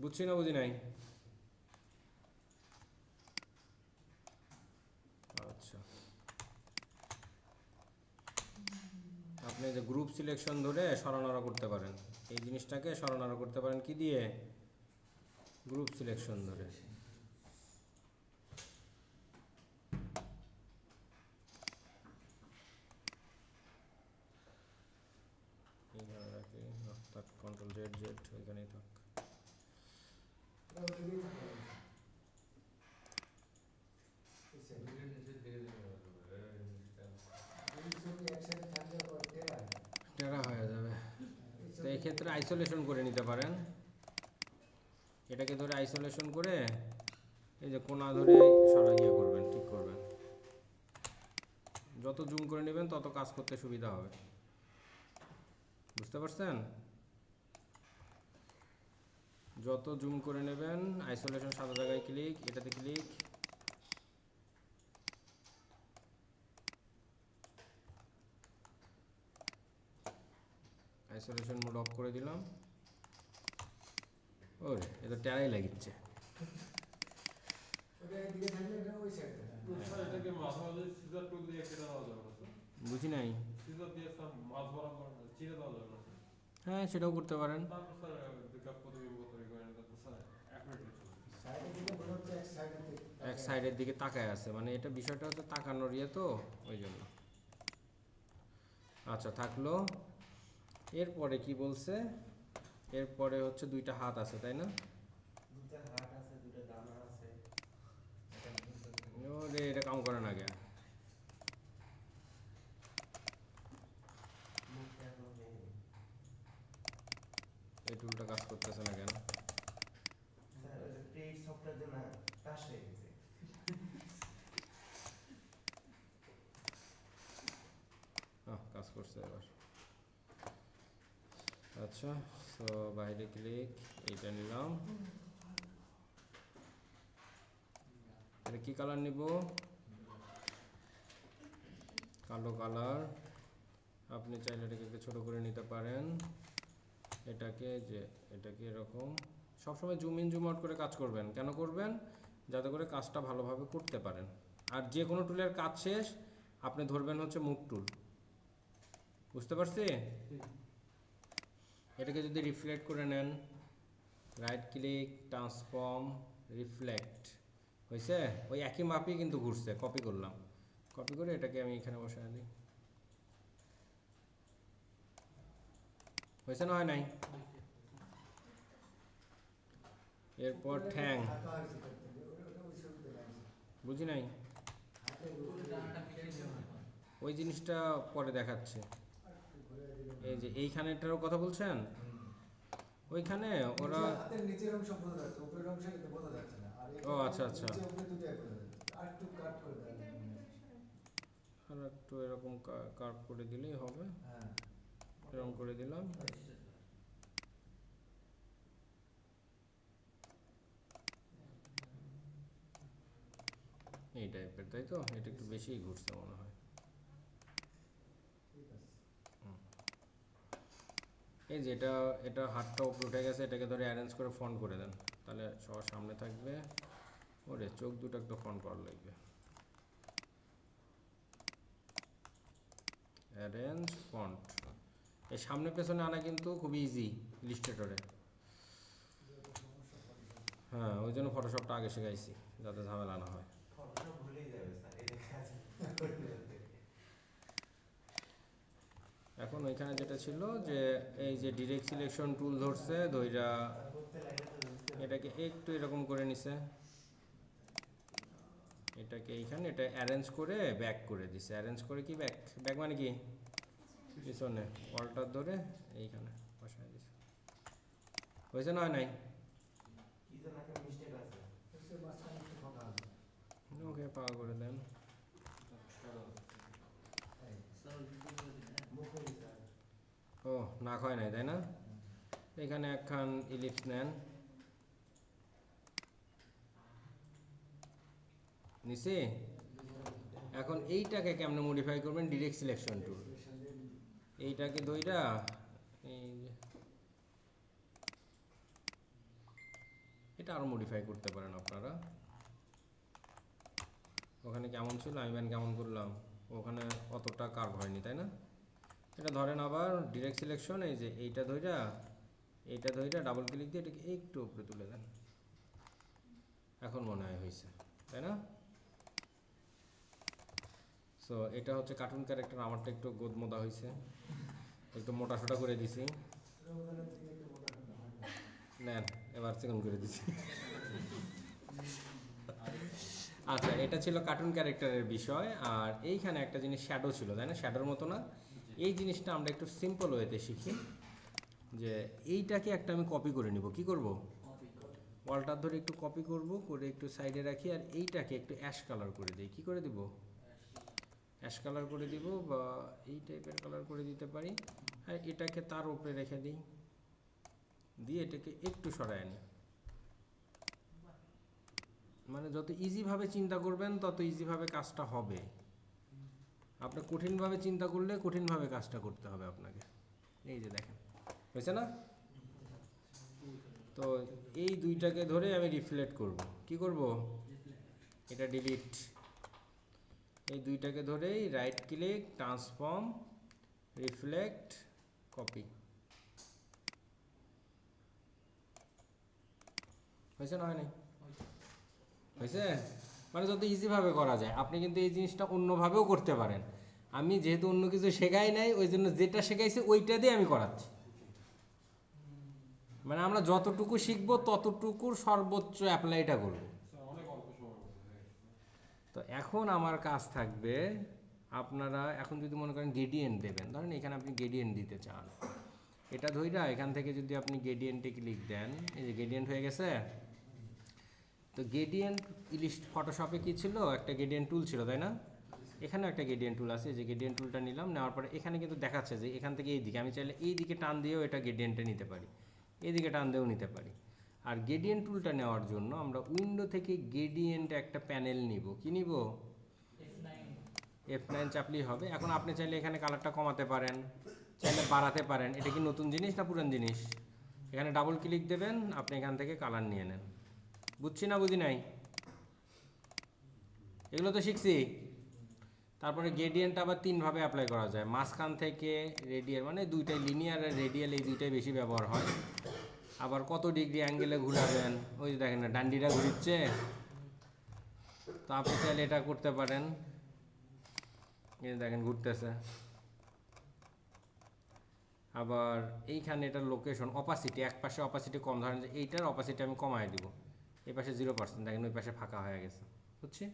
Speaker 1: বুঝছি না বুঝি নাই? আচ্ছা, আপনি যে গ্রুপ সিলেকশন ধরে সরানোরা করতে পারেন, এই জিনিসটাকে সরানোরা করতে পারেন কি দিয়ে? গ্রুপ সিলেকশন ধরে। এইখানে রাখি, থাক, কন্ট্রোল জেড জেড, ওইখানেই থাক। টেরা হয়ে যাবে, তো এই ক্ষেত্রে আইসোলেশন করে নিতে পারেন। এটাকে ধরে আইসোলেশন করে এই যে কোনা ধরে সরাইয়ে করবেন, ঠিক করবেন। যত জুম করে নেবেন তত কাজ করতে সুবিধা হবে। বুঝতে পারছেন? যত জুম করে নেবেন, আইসোলেশন সাদা জায়গায় ক্লিক, এটাতে ক্লিক, আইসোলেশন মোড অফ করে দিলাম। ওরে, এ তো টেরাই লাগিচ্ছে। বুঝি নাই। হ্যাঁ, সেটাও করতে পারেন। এক সাইডের দিকে তাকায় আছে, মানে এটা বিষয়টা হচ্ছে তাকানোর ইয়ে, তো ওই জন্য। আচ্ছা, থাকলো। এরপরে কি বলছে? এরপরে হচ্ছে দুইটা হাত আছে, তাই না?
Speaker 2: দুটো হাত আছে, দুটো ডানা আছে।
Speaker 1: ওরে, এটা কাম করে না কেন?
Speaker 2: মুখটা এখনো হয়নি।
Speaker 1: এই টুলটা কাজ করতেছে না কেন?
Speaker 2: স্যার, ওই যে ক্রিয়েট সফটওয়্যার দিয়ে না কাজ হয়ে গেছে।
Speaker 1: কাজ করছে এবার। আচ্ছা, তো বাইরে ক্লিক, এইটা নিলাম। এটা কি কালার নিব? কালো কালার, আপনি চাইলে এটাকে একটু ছোটো করে নিতে পারেন। এটাকে এরকম সবসময় জুম ইন জুম আউট করে কাজ করবেন। কেন করবেন? যাতে করে কাজটা ভালোভাবে করতে পারেন। আর যে কোনো টুলের কাজ শেষ আপনি ধরবেন হচ্ছে মুভ টুল, বুঝতে পারছি? এটাকে যদি রিফ্লেক্ট করে নেন, রাইট ক্লিক, ট্রান্সফর্ম, রিফ্লেক্ট, হয়েছে? ওই একই মাপই কিন্তু ঘুরছে, কপি করলাম, কপি করে এটাকে আমি এখানে বসাই দিই। হয়েছে না হয় নাই? এরপর ঠ্যাং, বুঝি নাই, ওই জিনিসটা পরে দেখাচ্ছে। এই যে এইখানেটারও কথা বলছেন, ওইখানে ওরা
Speaker 3: হাতের নিচের অংশ বোঝা যাচ্ছে, উপরের অংশ কিন্তু বোঝা যাচ্ছে না। আর
Speaker 1: ও আচ্ছা আচ্ছা,
Speaker 3: নিচে উপরে দুটোই বোঝা যাচ্ছে। আর একটু কাট করে দেন।
Speaker 1: আর একটু এরকম কার্ভ করে দিলেই হবে।
Speaker 3: হ্যাঁ,
Speaker 1: এরকম করে দিলাম। এই টাইপের, তাই তো? এটা একটু বেশিই ঘুরছে মনে হয়।
Speaker 3: ঠিক আছে।
Speaker 1: এই যে এটা হাতটা উপরে উঠে গেছে, এটাকে ধরে অ্যারেঞ্জ করে ফন্ট করে দেন, তাহলে সবার সামনে থাকবে। ওরে চোখ দুটো একটু ফন্ট করা লাগবে। অ্যারেঞ্জ ফন্ট, এই সামনে পেছনে আনা কিন্তু খুব ইজি ইলিস্ট্রেটরে। হ্যাঁ, ওই জন্য ফটোশপটা আগে শিখাইছি, যাতে ঝামেলা না হয়।
Speaker 2: ফটোশপ ভুলেই যাবে স্যার, এটা কাজ
Speaker 1: এখন ওইখানে যেটা ছিল যে এই যে ডিরেক্ট সিলেকশন টুল ধরছে, ধইরা
Speaker 2: করতে লাগে তো বুঝতে হবে।
Speaker 1: এটাকে একটু এরকম করে নিছে, এটাকে এইখানে এটা অ্যারেঞ্জ করে ব্যাক করে দিছে। অ্যারেঞ্জ করে কি ব্যাক, ব্যাক মানে কি পিছনে, অল্টার ধরে এইখানে বসায় দিছে। হয়েছে না হয় নাই?
Speaker 2: কি যেন একটা মিস্টেক আছে।
Speaker 3: এর মাঝখানে একটু ফাঁকা আছে।
Speaker 1: ওকে পাওয়া করে দেন।
Speaker 3: এই, মুখে দিতে হবে।
Speaker 1: ও না হয় নাই, তাই না? এখানে একখান ইলিপস নেন, নিছি। এখন এইটাকে কেমনে মডিফাই করবেন? ডিরেক্ট সিলেকশন টুল, এইটাকে দইটা এই যে এটা আরো মডিফাই করতে পারেন আপনারা। ওখানে কেমন ছিল, আমি কেমন করলাম, ওখানে অতটা কার্ভ হয়নি, তাই না? এটা ধরেন আবার ডিরেক্ট সিলেকশন, এই যে এইটা ধইরা ডাবল ক্লিক দিয়ে এটাকে একটু উপরে তুলে দেন। এখন মনে হয় হয়েছে, তাই না? সো এটা হচ্ছে কার্টুন ক্যারেক্টার, আমারটা একটু গোদমোদা হয়েছে, একটু মোটাসোটা করে দিছি।
Speaker 3: রমজানের দিকে একটু মোটা মোটা হয় না।
Speaker 1: নেন এবার চিকন করে দিছি। আচ্ছা, এটা ছিল কার্টুন ক্যারেক্টারের বিষয়। আর এইখানে একটা জিনিস শ্যাডো ছিল, তাই না? শ্যাডোর মতো না, এই জিনিসটা আমরা একটু সিম্পল ওয়েতে শিখি। যে এইটাকে একটা আমি কপি করে নিব। কি করব? ওয়ালটার ধরে একটু কপি করব, করে একটু সাইডে রাখি, আর এইটাকে একটু অ্যাশ কালার করে দিই। কি করে দিব? অ্যাশ কালার করে দিব, বা এই টাইপের কালার করে দিতে পারি। আর এটাকে তার উপরে রেখে দিই, দিয়ে এটাকে একটু সরায় আনি। মানে যত ইজিভাবে চিন্তা করবেন তত ইজিভাবে কাজটা হবে। আপনি কঠিনভাবে চিন্তা করলে কঠিনভাবে কাজটা করতে হবে আপনাকে। এই যে দেখেন, হয়েছে না? তো এই দুইটাকে ধরে আমি রিফ্লেক্ট করব। কি করব? এটা ডিলিট। এই দুইটাকে ধরেই right click, transform, reflect, copy. হয়েছে না হয় নাই? হয়েছে? মানে যত ইজিভাবে করা যায়। আপনি কিন্তু এই জিনিসটা অন্যভাবেও করতে পারেন। আমি যেহেতু অন্য কিছু শেখাই নাই, ওই জন্য যেটা শেখাইছি ওইটা দিয়ে আমি করাচ্ছি। মানে আমরা যতটুকু শিখবো ততটুকুর সর্বোচ্চ অ্যাপ্লাইটা করব। তো এখন আমার কাজ থাকবে, আপনারা এখন যদি মনে করেন গ্রেডিয়েন্ট দেবেন, ধরেন এখানে আপনি গ্রেডিয়েন্ট দিতে চান, এটা ধইরা এখান থেকে যদি আপনি গ্রেডিয়েন্টে ক্লিক দেন, এই যে গ্রেডিয়েন্ট হয়ে গেছে। তো গ্রেডিয়েন্ট ফটোশপে কি ছিল? একটা গ্রেডিয়েন্ট টুল ছিল, তাই না? এখানে একটা গ্রেডিয়েন্ট টুল আছে, যে গ্রেডিয়েন্ট টুলটা নিলাম, নেওয়ার পরে এখানে কিন্তু দেখাচ্ছে যে এখান থেকে এই দিকে আমি চাইলে এই দিকে টান দিয়েও এটা গ্রেডিয়েন্টে নিতে পারি, এইদিকে টান দিয়েও নিতে পারি। আর গ্রেডিয়েন্ট টুলটা নেওয়ার জন্য আমরা উইন্ডো থেকে গ্রেডিয়েন্ট একটা প্যানেল নিব। কি নিব? F9 চাপলেই হবে। এখন আপনি চাইলে এখানে কালারটা কমাতে পারেন, চাইলে বাড়াতে পারেন। এটা কি নতুন জিনিস না পুরান জিনিস? এখানে ডাবল ক্লিক দেবেন, আপনি এখান থেকে কালার নিয়ে নেন। বুঝছি না বুঝি নাই? এগুলো তো শিখছি। তারপরে গ্রেডিয়েন্ট আবার তিনভাবে অ্যাপ্লাই করা যায়, মাঝখান থেকে রেডিয়াল, মানে দুইটাই লিনিয়ার আর রেডিয়াল, এই দুইটাই বেশি ব্যবহার হয়। আবার কত ডিগ্রি অ্যাঙ্গেলে ঘুরাবেন, ওই যে দেখেন না ডান্ডিটা ঘুরিচ্ছে, তো আপনি চাইলে এটা করতে পারেন। এই দেখেন ঘুরতেছে। আবার এইখানে এটার লোকেশন, অপাসিটি, এক পাশে অপাসিটি কম, ধরেন যে এইটার অপাসিটি আমি কমায় দিব, এই পাশে 0%, দেখেন ওই পাশে ফাঁকা হয়ে গেছে, বুঝছি?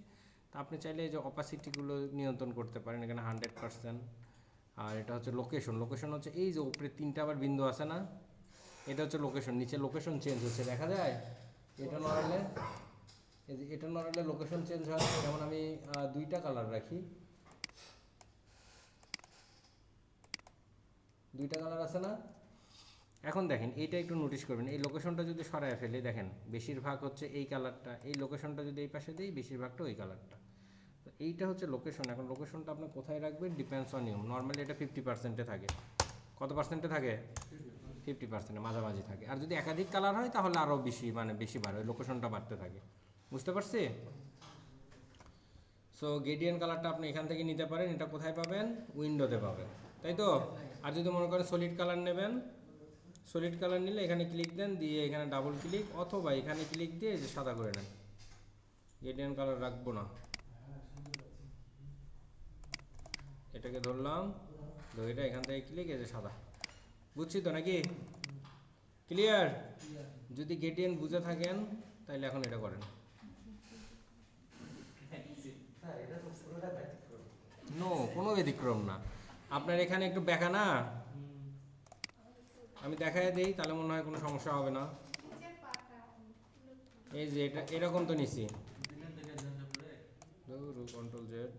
Speaker 1: তা আপনি চাইলে এই যে অপাসিটিগুলো নিয়ন্ত্রণ করতে পারেন, এখানে 100%। আর এটা হচ্ছে লোকেশন, লোকেশন হচ্ছে এই যে উপরে তিনটা আবার বিন্দু আছে না, এটা হচ্ছে লোকেশন, নিচে লোকেশন চেঞ্জ হচ্ছে, দেখা যায়? এটা নড়ালে, এই যে এটা নড়ালে লোকেশন চেঞ্জ হয়। যেমন আমি দুইটা কালার রাখি, দুইটা কালার আছে না? এখন দেখেন এইটা একটু নোটিস করবেন, এই লোকেশনটা যদি সরায় ফেলে, দেখেন বেশিরভাগ হচ্ছে এই কালারটা, এই লোকেশনটা যদি এই পাশে দিই বেশিরভাগটা ওই কালারটা। তো এইটা হচ্ছে লোকেশন। এখন লোকেশনটা আপনি কোথায় রাখবেন ডিপেন্ডস অন ইউ। নর্মালি এটা 50%-এ থাকে। কত পার্সেন্টে থাকে? 50%-এ, মাঝামাঝি থাকে। আর যদি একাধিক কালার হয় তাহলে আরও বেশি, মানে বেশি বাড়ে, লোকেশনটা বাড়তে থাকে। বুঝতে পারছি? সো গ্রেডিয়েন্ট কালারটা আপনি এখান থেকে নিতে পারেন। এটা কোথায় পাবেন? উইন্ডোতে পাবেন, তাই তো? আর যদি মনে করেন সলিড কালার নেবেন, সলিড কালার নিলে এখানে ক্লিক দেন, দিয়ে এখানে ডাবল ক্লিক, অথবা এখানে ক্লিক দিয়ে যে সাদা করে নেন। গ্রেডিয়েন্ট কালার রাখবো না, এটাকে ধরলাম, এটা এখান থেকে ক্লিক, এই যে সাদা। বুঝছি তো নাকি? ক্লিয়ার? যদি গ্রেডিয়েন্ট বুঝে থাকেন তাহলে এখন এটা করেন। নো, কোনো ব্যতিক্রম না। আপনার এখানে একটু বেঁকা না, আমি দেখায় দেই, তাহলে মনে হয় কোনো সমস্যা হবে না। এই যে এটা এরকম তো নিছি, কন্ট্রোল জেড,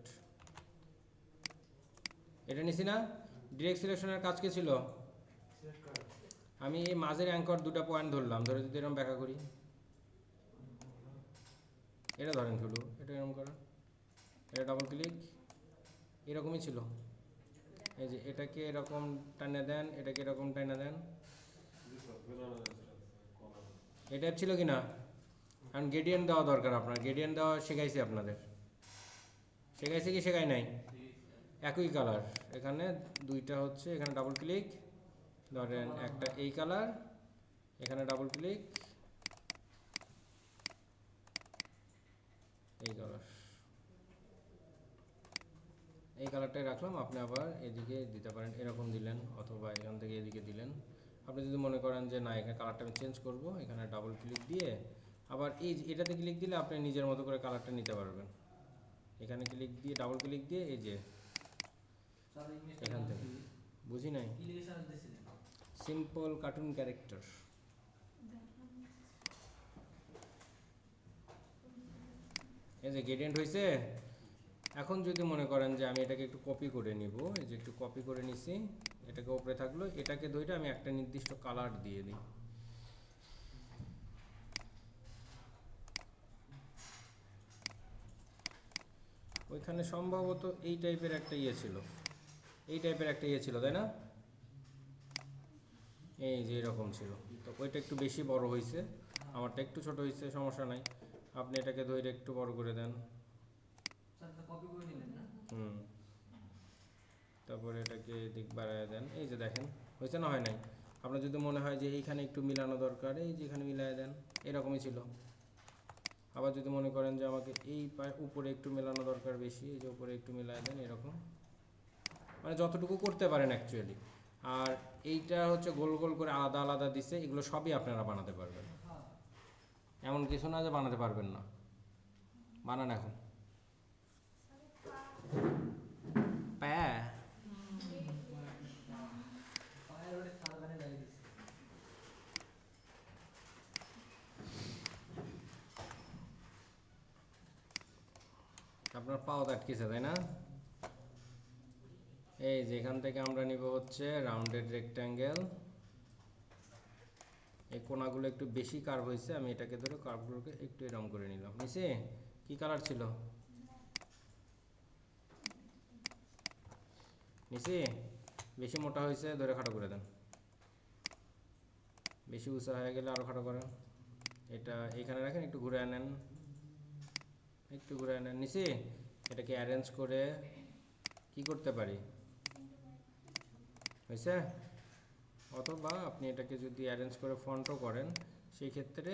Speaker 1: এটা নিছি না? ডিরেক্ট সিলেকশনের কাজ কি ছিল? আমি এই মাঝের অ্যাঙ্কর দুটো পয়েন্ট ধরলাম, ধরে যদি এরকম ব্যাখ্যা করি, এটা ধরেন শুধু, এটা এরকম করা, এটা ডাবল ক্লিক, এরকমই ছিল। এই যে এটাকে এরকম টানে দেন, এটাকে এরকম টানে দেন, এটা ছিল কি না? কারণ গ্রেডিয়েন্ট দেওয়া দরকার আপনার, গ্রেডিয়েন্ট দেওয়া শেখাইছি আপনাদের, শেখাইছি কি শেখাই নাই? একই কালার, এখানে দুইটা হচ্ছে, এখানে ডাবল ক্লিক, ধরেন একটা এই কালার, এখানে ডাবল ক্লিক, এই কালার, এই কালারটাই রাখলাম। আপনি আবার এদিকে দিতে পারেন, এরকম দিলেন, অথবা এখান থেকে এদিকে দিলেন। আপনি যদি মনে করেন যে না, এখানে কালারটা আমি চেঞ্জ করব, এখানে ডাবল ক্লিক দিয়ে আবার এই এটাতে ক্লিক দিলে আপনি নিজের মতো করে কালারটা নিতে পারবেন। এখানে ক্লিক দিয়ে ডাবল ক্লিক দিয়ে এই যে এখান থেকে, বুঝি নাই? Simple cartoon character. এই যে গ্রেডিয়েন্ট হয়েছে। এখন যদি মনে করেন যে আমি এটাকে একটু কপি করে নিব, এই যে একটু কপি করে নিছি, এটাকে উপরে থাকলো, এটাকে ধরে আমি একটা নির্দিষ্ট কালার দিয়ে দিই। ওইখানে সম্ভবত এই টাইপের একটা ইয়ে ছিল, এই টাইপের একটা ইয়ে ছিল, তাই না? এই যে এরকম ছিল, তো ওইটা একটু বেশি বড় হয়েছে, আমারটা একটু ছোট হয়েছে, সমস্যা নাই। আপনি এটাকে ধরে একটু বড় করে দেন, তারপরে এটাকে দিক বাড়ায় দেন। এই যে দেখেন হয়েছে না, হয় নাই? আপনার যদি মনে হয় যে এইখানে একটু মিলানো দরকার, এই যে এখানে মিলাই দেন, এরকমই ছিল। আবার যদি মনে করেন যে আমাকে এই উপরে একটু মেলানো দরকার বেশি, এই যে উপরে একটু মিলাই দেন, এরকম, মানে যতটুকু করতে পারেন অ্যাকচুয়ালি। আর এইটা হচ্ছে গোল গোল করে আলাদা আলাদা দিছে, এগুলো সবই আপনারা বানাতে পারবেন, এমন কিছু না যে বানাতে পারবেন না, বানান এখন। আপনার পাও আটকেছে, তাই না? এই যে এখান থেকে আমরা নিব হচ্ছে রাউন্ডেড রেক্ট্যাঙ্গেল, এই কোণাগুলো একটু বেশি কার্ভ হয়েছে, আমি এটাকে ধরে কার্ভগুলোকে একটু এরকম করে নিলাম। নিচে কি কালার ছিল? নিচে বেশি মোটা হয়েছে ধরে খাটো করে দেন, বেশি উঁচা হয়ে গেলে আরও খাটো করেন। এটা এইখানে রাখেন, একটু ঘুরে আনেন, একটু ঘুরে আনেন নিচে। এটাকে অ্যারেঞ্জ করে কি করতে পারি, হয়েছে? অথবা আপনি এটাকে যদি অ্যারেঞ্জ করে ফন্টও করেন সেই ক্ষেত্রে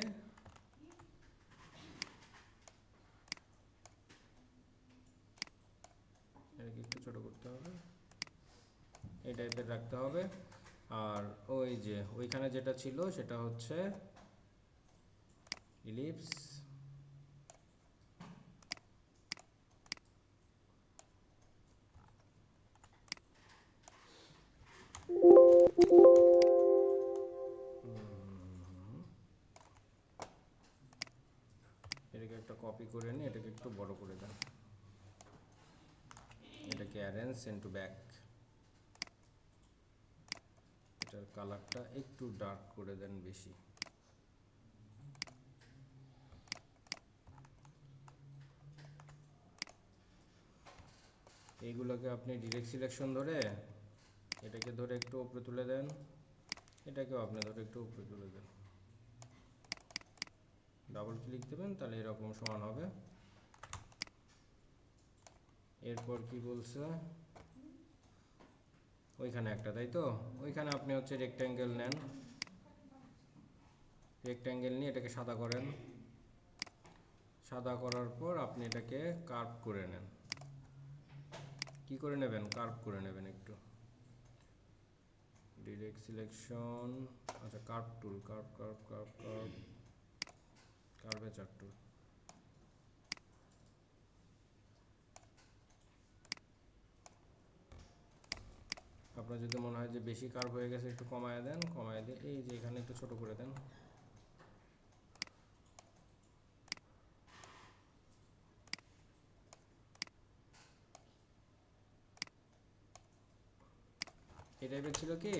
Speaker 1: এটাকে একটু ছোটো করতে হবে, এই টাইপের রাখতে হবে। আর ওই যে ওইখানে যেটা ছিল সেটা হচ্ছে ইলিপস, এটাকে একটা কপি করে নিয়ে এটাকে একটু বড় করে দেন, এটাকে অ্যারেঞ্জ ইনটু ব্যাক, এটার কালারটা একটু ডার্ক করে দেন বেশি। এইগুলোকে আপনি ডিরেক্ট সিলেকশন ধরে এটাকে ধরে একটু উপরে তুলে দেন, এটাকেও আপনি ধরে একটু উপরে তুলে দেন, ডাবল ক্লিক দেবেন তাহলে এরকম সমান হবে। এরপর কি বলছে, ওইখানে একটা, তাই তো? ওইখানে আপনি হচ্ছে রেক্ট্যাঙ্গেল নেন, রেক্ট্যাঙ্গেল নিয়ে এটাকে সাদা করেন, সাদা করার পর আপনি এটাকে কার্ভ করে নেন। কি করে নেবেন? কার্ভ করে নেবেন একটু, ডিরেক্ট সিলেকশন, আচ্ছা curve tool, curve curve curve curve, curvature tool. আপনার যদি মনে হয় যে বেশি কার্ভ হয়ে গেছে একটু কমায় দেন, কমায় দিয়ে এই যে এখানে একটু ছোট করে দেন। এই টাইপের ছিল কি?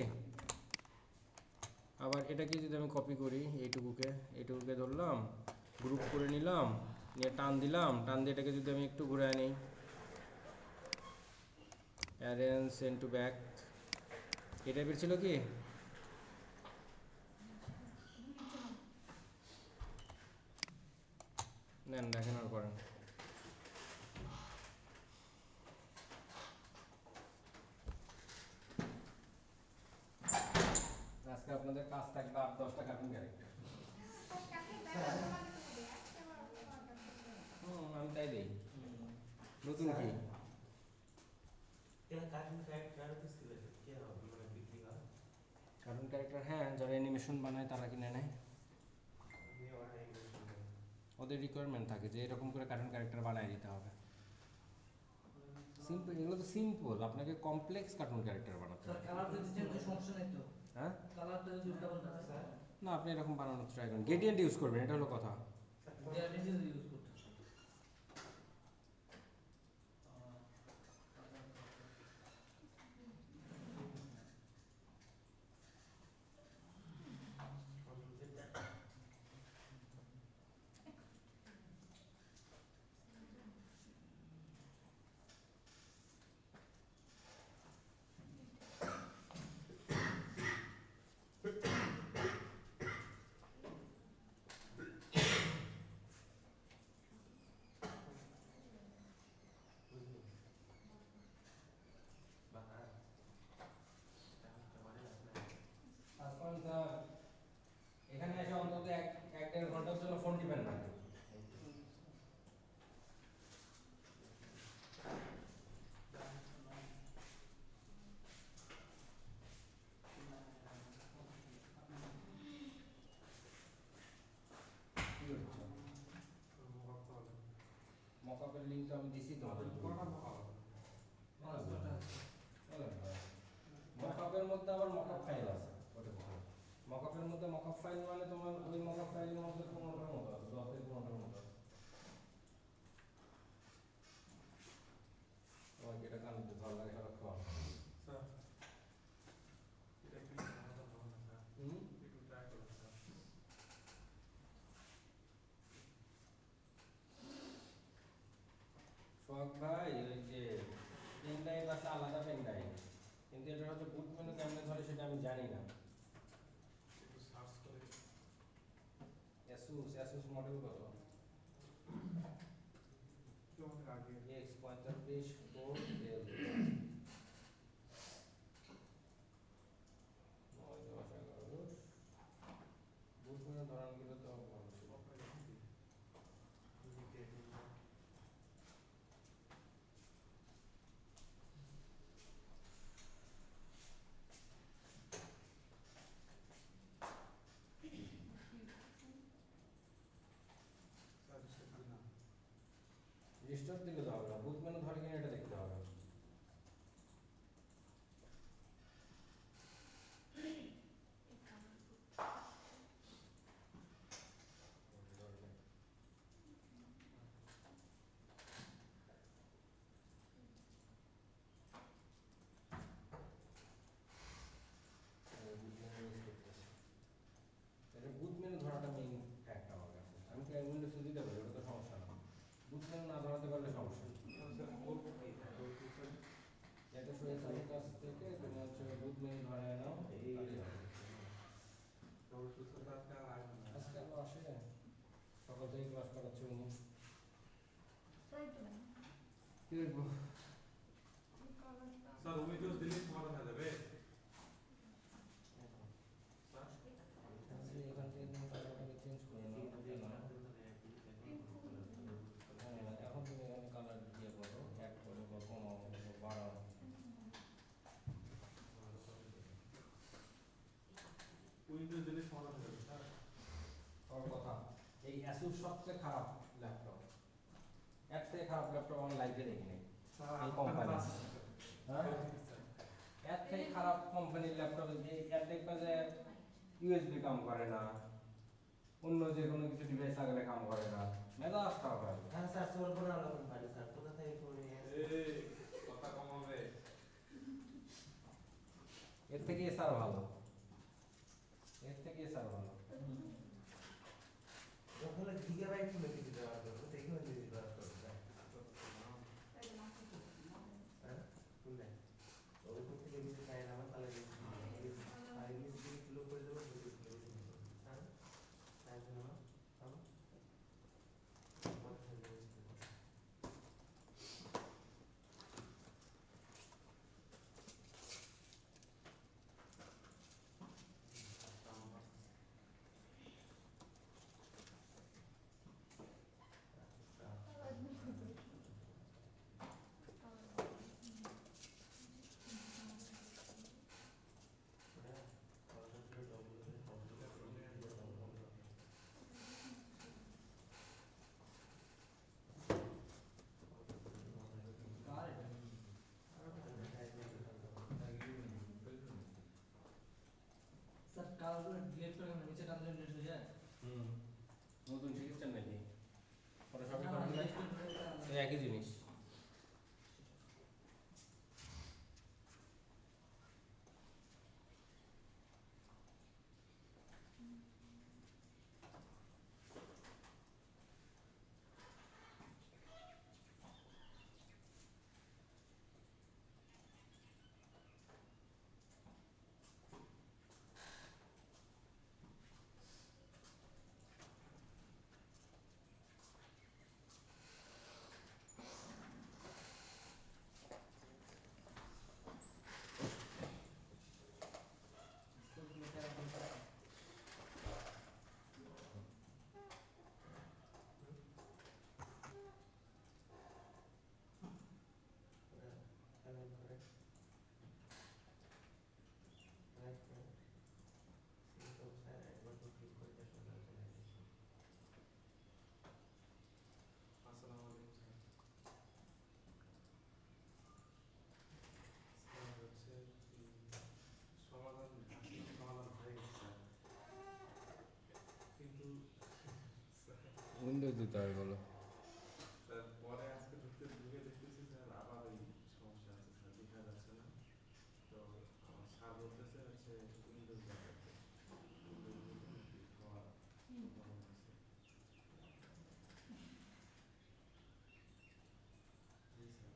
Speaker 1: আবার এটাকে যদি আমি কপি করি, এইটুকুকে ধরলাম, গ্রুপ করে নিলাম, নিয়ে টান দিলাম, টান দিয়ে এটাকে যদি আমি একটু ঘুরে আনি, অ্যারেঞ্জ ইনটু ব্যাক, এই টাইপের ছিল কি? নেন দেখেন আর করেন। আজকে আপনাদের কাজ থাকবে 8-10টা কার্টুন ক্যারেক্টার। আমি তাই দিই। নতুন কি?
Speaker 2: কার্টুন ক্যারেক্টার দিছিলে কি হবে মানে বিক্রি হয়?
Speaker 1: কার্টুন ক্যারেক্টার, হ্যাঁ, যারা অ্যানিমেশন বানায় তারা কিনে নেয়।
Speaker 2: আমি অর্ডার ইনভেস্ট
Speaker 1: ওদের রিকোয়ারমেন্ট থাকে যে এরকম করে কার্টুন ক্যারেক্টার বানায় দিতে হবে। সিম্পল, এগুলো তো সিম্পল, আপনাকে কমপ্লেক্স কার্টুন ক্যারেক্টার বানাতে হবে।
Speaker 5: কালার যদি চেঞ্জ হয় সমস্যা নেই তো?
Speaker 1: হ্যাঁ,
Speaker 5: কালারটা যদি উল্টা পাল্টা হয় স্যার,
Speaker 1: না আপনি এরকম বানানোর ট্রাই করুন, গ্রেডিয়েন্ট ইউজ করবেন, এটা হলো কথা।
Speaker 5: গ্যারান্টি যদি ইউজ করতে
Speaker 1: এখানে এসে অন্তত 1-1.5 ঘন্টার জন্য ফোন টিপেন না। মকআপের লিংক তো আমি দিছি তোমাদের। মকআপের মধ্যে আবার মকআপ ফাইল আছে। মকআপের মধ্যে মকআপ ফাইল মানে তোমার ওই মকআপ ফাইলের মধ্যে 15টার মতো আছে, 10 থেকে 15টার মতো আছে। তোমার কি এটা কানতে ভালো লাগে সারাক্ষণ?
Speaker 2: স্যার এটা কি আমাদের ভালো না স্যার, একটু ট্রাই করুন স্যার।
Speaker 1: সোহাগ ভাই, ওই যে পেন ড্রাইভ আছে, আলাদা পেন ড্রাইভ। কিন্তু এটা হচ্ছে বুট মেনু কেমনে ধরে সেটা আমি জানি না।
Speaker 3: একটু সার্চ করে
Speaker 1: অ্যাসুস মডেল কত?
Speaker 3: একটু আমাদের আগে
Speaker 1: X45 Pro Dell 9/10/11 বুট মেনু ধরান কিন্তু তো ভালো ছিল।
Speaker 3: সাজেস্ট করি না।
Speaker 1: রিস্টার্ট দিলে তো হবে না, বুট মেনু ধরে কিনা এটা দেখতে হবে। এটা বুট মেনু ধরাটা মেইন ফ্যাক্ট আমার কাছে। আমি কি উইন্ডোজে দিতে পারি, ওটা তো সমস্যা না। বুট মেনু না ধরাতে পারলে সমস্যা। এটা সুরেশের কাছ থেকে তুমি হচ্ছে বুট মেনু ধরায় নাও, তাহলেই হবে। আজকে আলো আসে, সকাল থেকে ক্লাস করাচ্ছে উনি। কি দেখবো?
Speaker 3: স্যার উইন্ডোজ দিলে সমাধান হয়ে যাবে।
Speaker 1: এখান থেকে তুমি কালারটাকে চেঞ্জ করে নাও, এখন তুমি এখানে কালার দিয়ে করো, অ্যাড করো বা কমাও বা বাড়াও।
Speaker 3: উইন্ডোজ দিলে সমাধান হয়ে যাবে স্যার।
Speaker 1: আমার কথা, এই অ্যাসুস সবচেয়ে খারাপ ল্যাপটপ, এর থেকে খারাপ ল্যাপটপ আমার লাইফে দেখিনি এই কোম্পানি। হ্যাঁ, এর থেকে খারাপ কোম্পানির ল্যাপটপ এর দেখবে যে ইউএসবি কাম করে না, অন্য যে কোনো কিছু ডিভাইস লাগালে কাম করে না, মেজাজ খারাপ হয়।
Speaker 2: হ্যাঁ স্যার চলবো না ওরকম বাড়ি স্যার, কোথা থেকে করে নিয়ে আসছেন?
Speaker 3: এই কথা কমাবে।
Speaker 1: এর থেকে এসআর ভালো, এর থেকে এসআর ভালো।
Speaker 2: ওখানে গিগাবাইট কিলো কিছু ব্যবহার করবো, দেখে ওই জিনিস ব্যবহার করবো স্যার। হ্যাঁ শুনলেন, ওই থেকে কিছু চাই না আমার, তাহলে আর ইংলিশ থেকে কিলো করে দেবো, দুটো কিলো বেশি নেবো। হ্যাঁ তাই জন্য আমার কথা বলছি।
Speaker 5: কার এটা? স্যার কালারগুলো ডিলিট করে কেন নিচে টানলে ডিলিট হয়ে যায়?
Speaker 1: নতুন শিখেছেন নাকি? ওরা সবই
Speaker 5: না,
Speaker 1: করে দিলে
Speaker 5: delete করে দিলে আলাদা।
Speaker 1: এই একই জিনিস। উইন্ডোজ দিতে হবে বলো।
Speaker 3: পরে আজকে ঢুকে দেখতেছি স্যার আবার ওই সমস্যা আছে স্যার, দেখা যাচ্ছে না। তো আমার স্যার বলতেছে হচ্ছে উইন্ডোজ দেখাচ্ছে, হওয়ার সম্ভাবনা আছে। জি স্যার।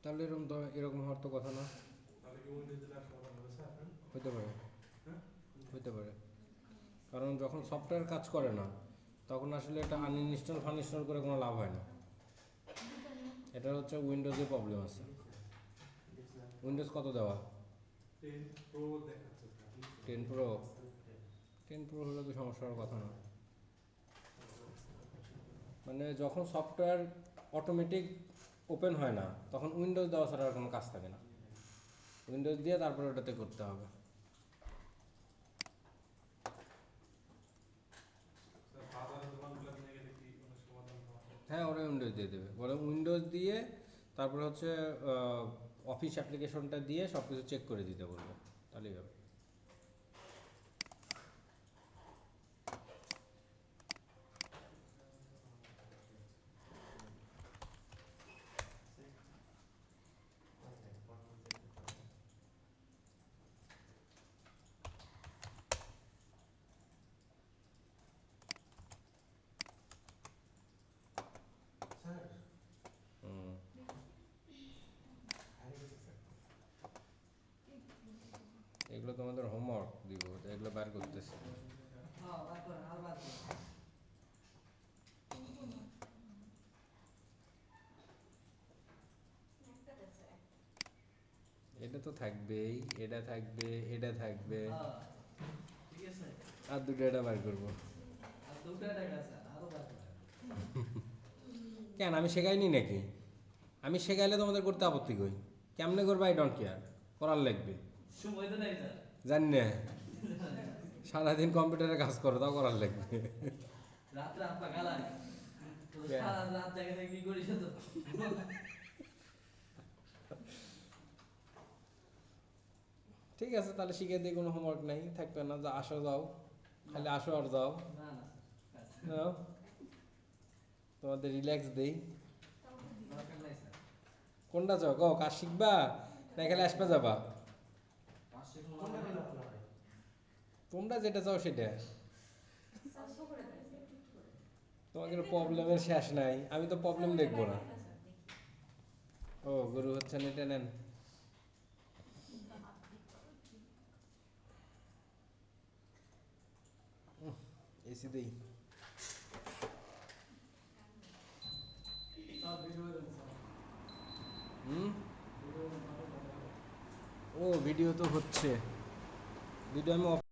Speaker 1: তাহলে এরকম হওয়ার তো কথা না।
Speaker 3: তাহলে কি উইন্ডোজ দিলে আর সমাধান হবে স্যার?
Speaker 1: হতে পারে,
Speaker 3: হ্যাঁ?
Speaker 1: হতে পারে। কারণ যখন সফটওয়্যার কাজ করে না তখন আসলে এটা আনইনস্টল ফানইনস্টল করে কোনো লাভ হয় না। এটা হচ্ছে উইন্ডোজের প্রবলেম আছে। উইন্ডোজ কত দেওয়া?
Speaker 3: 10 প্রো দেখাচ্ছে স্যার।
Speaker 1: 10 প্রো। 10 প্রো হলে তো সমস্যা হওয়ার কথা না। মানে যখন সফটওয়্যার অটোমেটিক ওপেন হয় না তখন উইন্ডোজ দেওয়া ছাড়া আর কোনো কাজ থাকে না। উইন্ডোজ দিয়ে তারপরে ওটাতে করতে হবে।
Speaker 3: স্যার বাজারের দোকানগুলো নিয়ে গেলে কি কোনো সমাধান পাওয়া যায়?
Speaker 1: হ্যাঁ, ওরা উইন্ডোজ দিয়ে দেবে। ওরা উইন্ডোজ দিয়ে তারপরে হচ্ছে অফিস অ্যাপ্লিকেশনটা দিয়ে সব কিছু চেক করে দিতে বলবো, তাহলেই হবে।
Speaker 2: স্যার
Speaker 1: হুম।
Speaker 2: হারিয়ে গেছে স্যার।
Speaker 1: এগুলো তোমাদের হোমওয়ার্ক দিব, এগুলো বার করতেছি।
Speaker 5: হ্যাঁ বার করেন আর বার করেন।
Speaker 1: এটা তো থাকবেই, এটা থাকবে, এটা থাকবে,
Speaker 5: হ্যাঁ ঠিক আছে।
Speaker 1: আর দুটো এটা বার করবো।
Speaker 5: আর দুটো টাকা স্যার আরো বার করেন।
Speaker 1: কেন আমি শেখাইনি নাকি? আমি শেখাইলে তোমাদের করতে আপত্তি কই? কেমনে করবা আই ডোন্ট কেয়ার, করার লাগবে।
Speaker 5: সময় তো নাই স্যার।
Speaker 1: জানি না, সারাদিন কম্পিউটারে কাজ করো তাও করার লাগবে।
Speaker 5: রাত্রে আপনা গালায় তো
Speaker 1: Yeah.
Speaker 5: সারা রাত জায়গা থেকে কি করিস তো?
Speaker 1: ঠিক আছে, তাহলে শিখে দিয়ে কোনো হোমওয়ার্ক নাই, থাকবে না, যা আসো যাও, খালি আসো আর যাও।
Speaker 5: না না স্যার
Speaker 1: নাও, তোমাদের রিল্যাক্স দেই।
Speaker 5: দরকার নাই স্যার।
Speaker 1: কোনটা চাও কও, কাজ শিখবা না এখানে আসবে যাবা?
Speaker 5: কাজ শেষ
Speaker 2: কোনটা
Speaker 5: হলো
Speaker 2: দিলে ভালো হয়?
Speaker 1: তোমরা যেটা চাও সেটা। তোমাদের প্রবলেমের শেষ নাই, আমি তো প্রবলেম দেখবো না। ও গুরু হচ্ছেন, এটা নেন। এসি দেই।
Speaker 5: সব ভিডিও দেন স্যার।
Speaker 1: হুম,
Speaker 5: ভিডিও দেন ভালো ভালো।
Speaker 1: ও ভিডিও তো হচ্ছে, ভিডিও আমি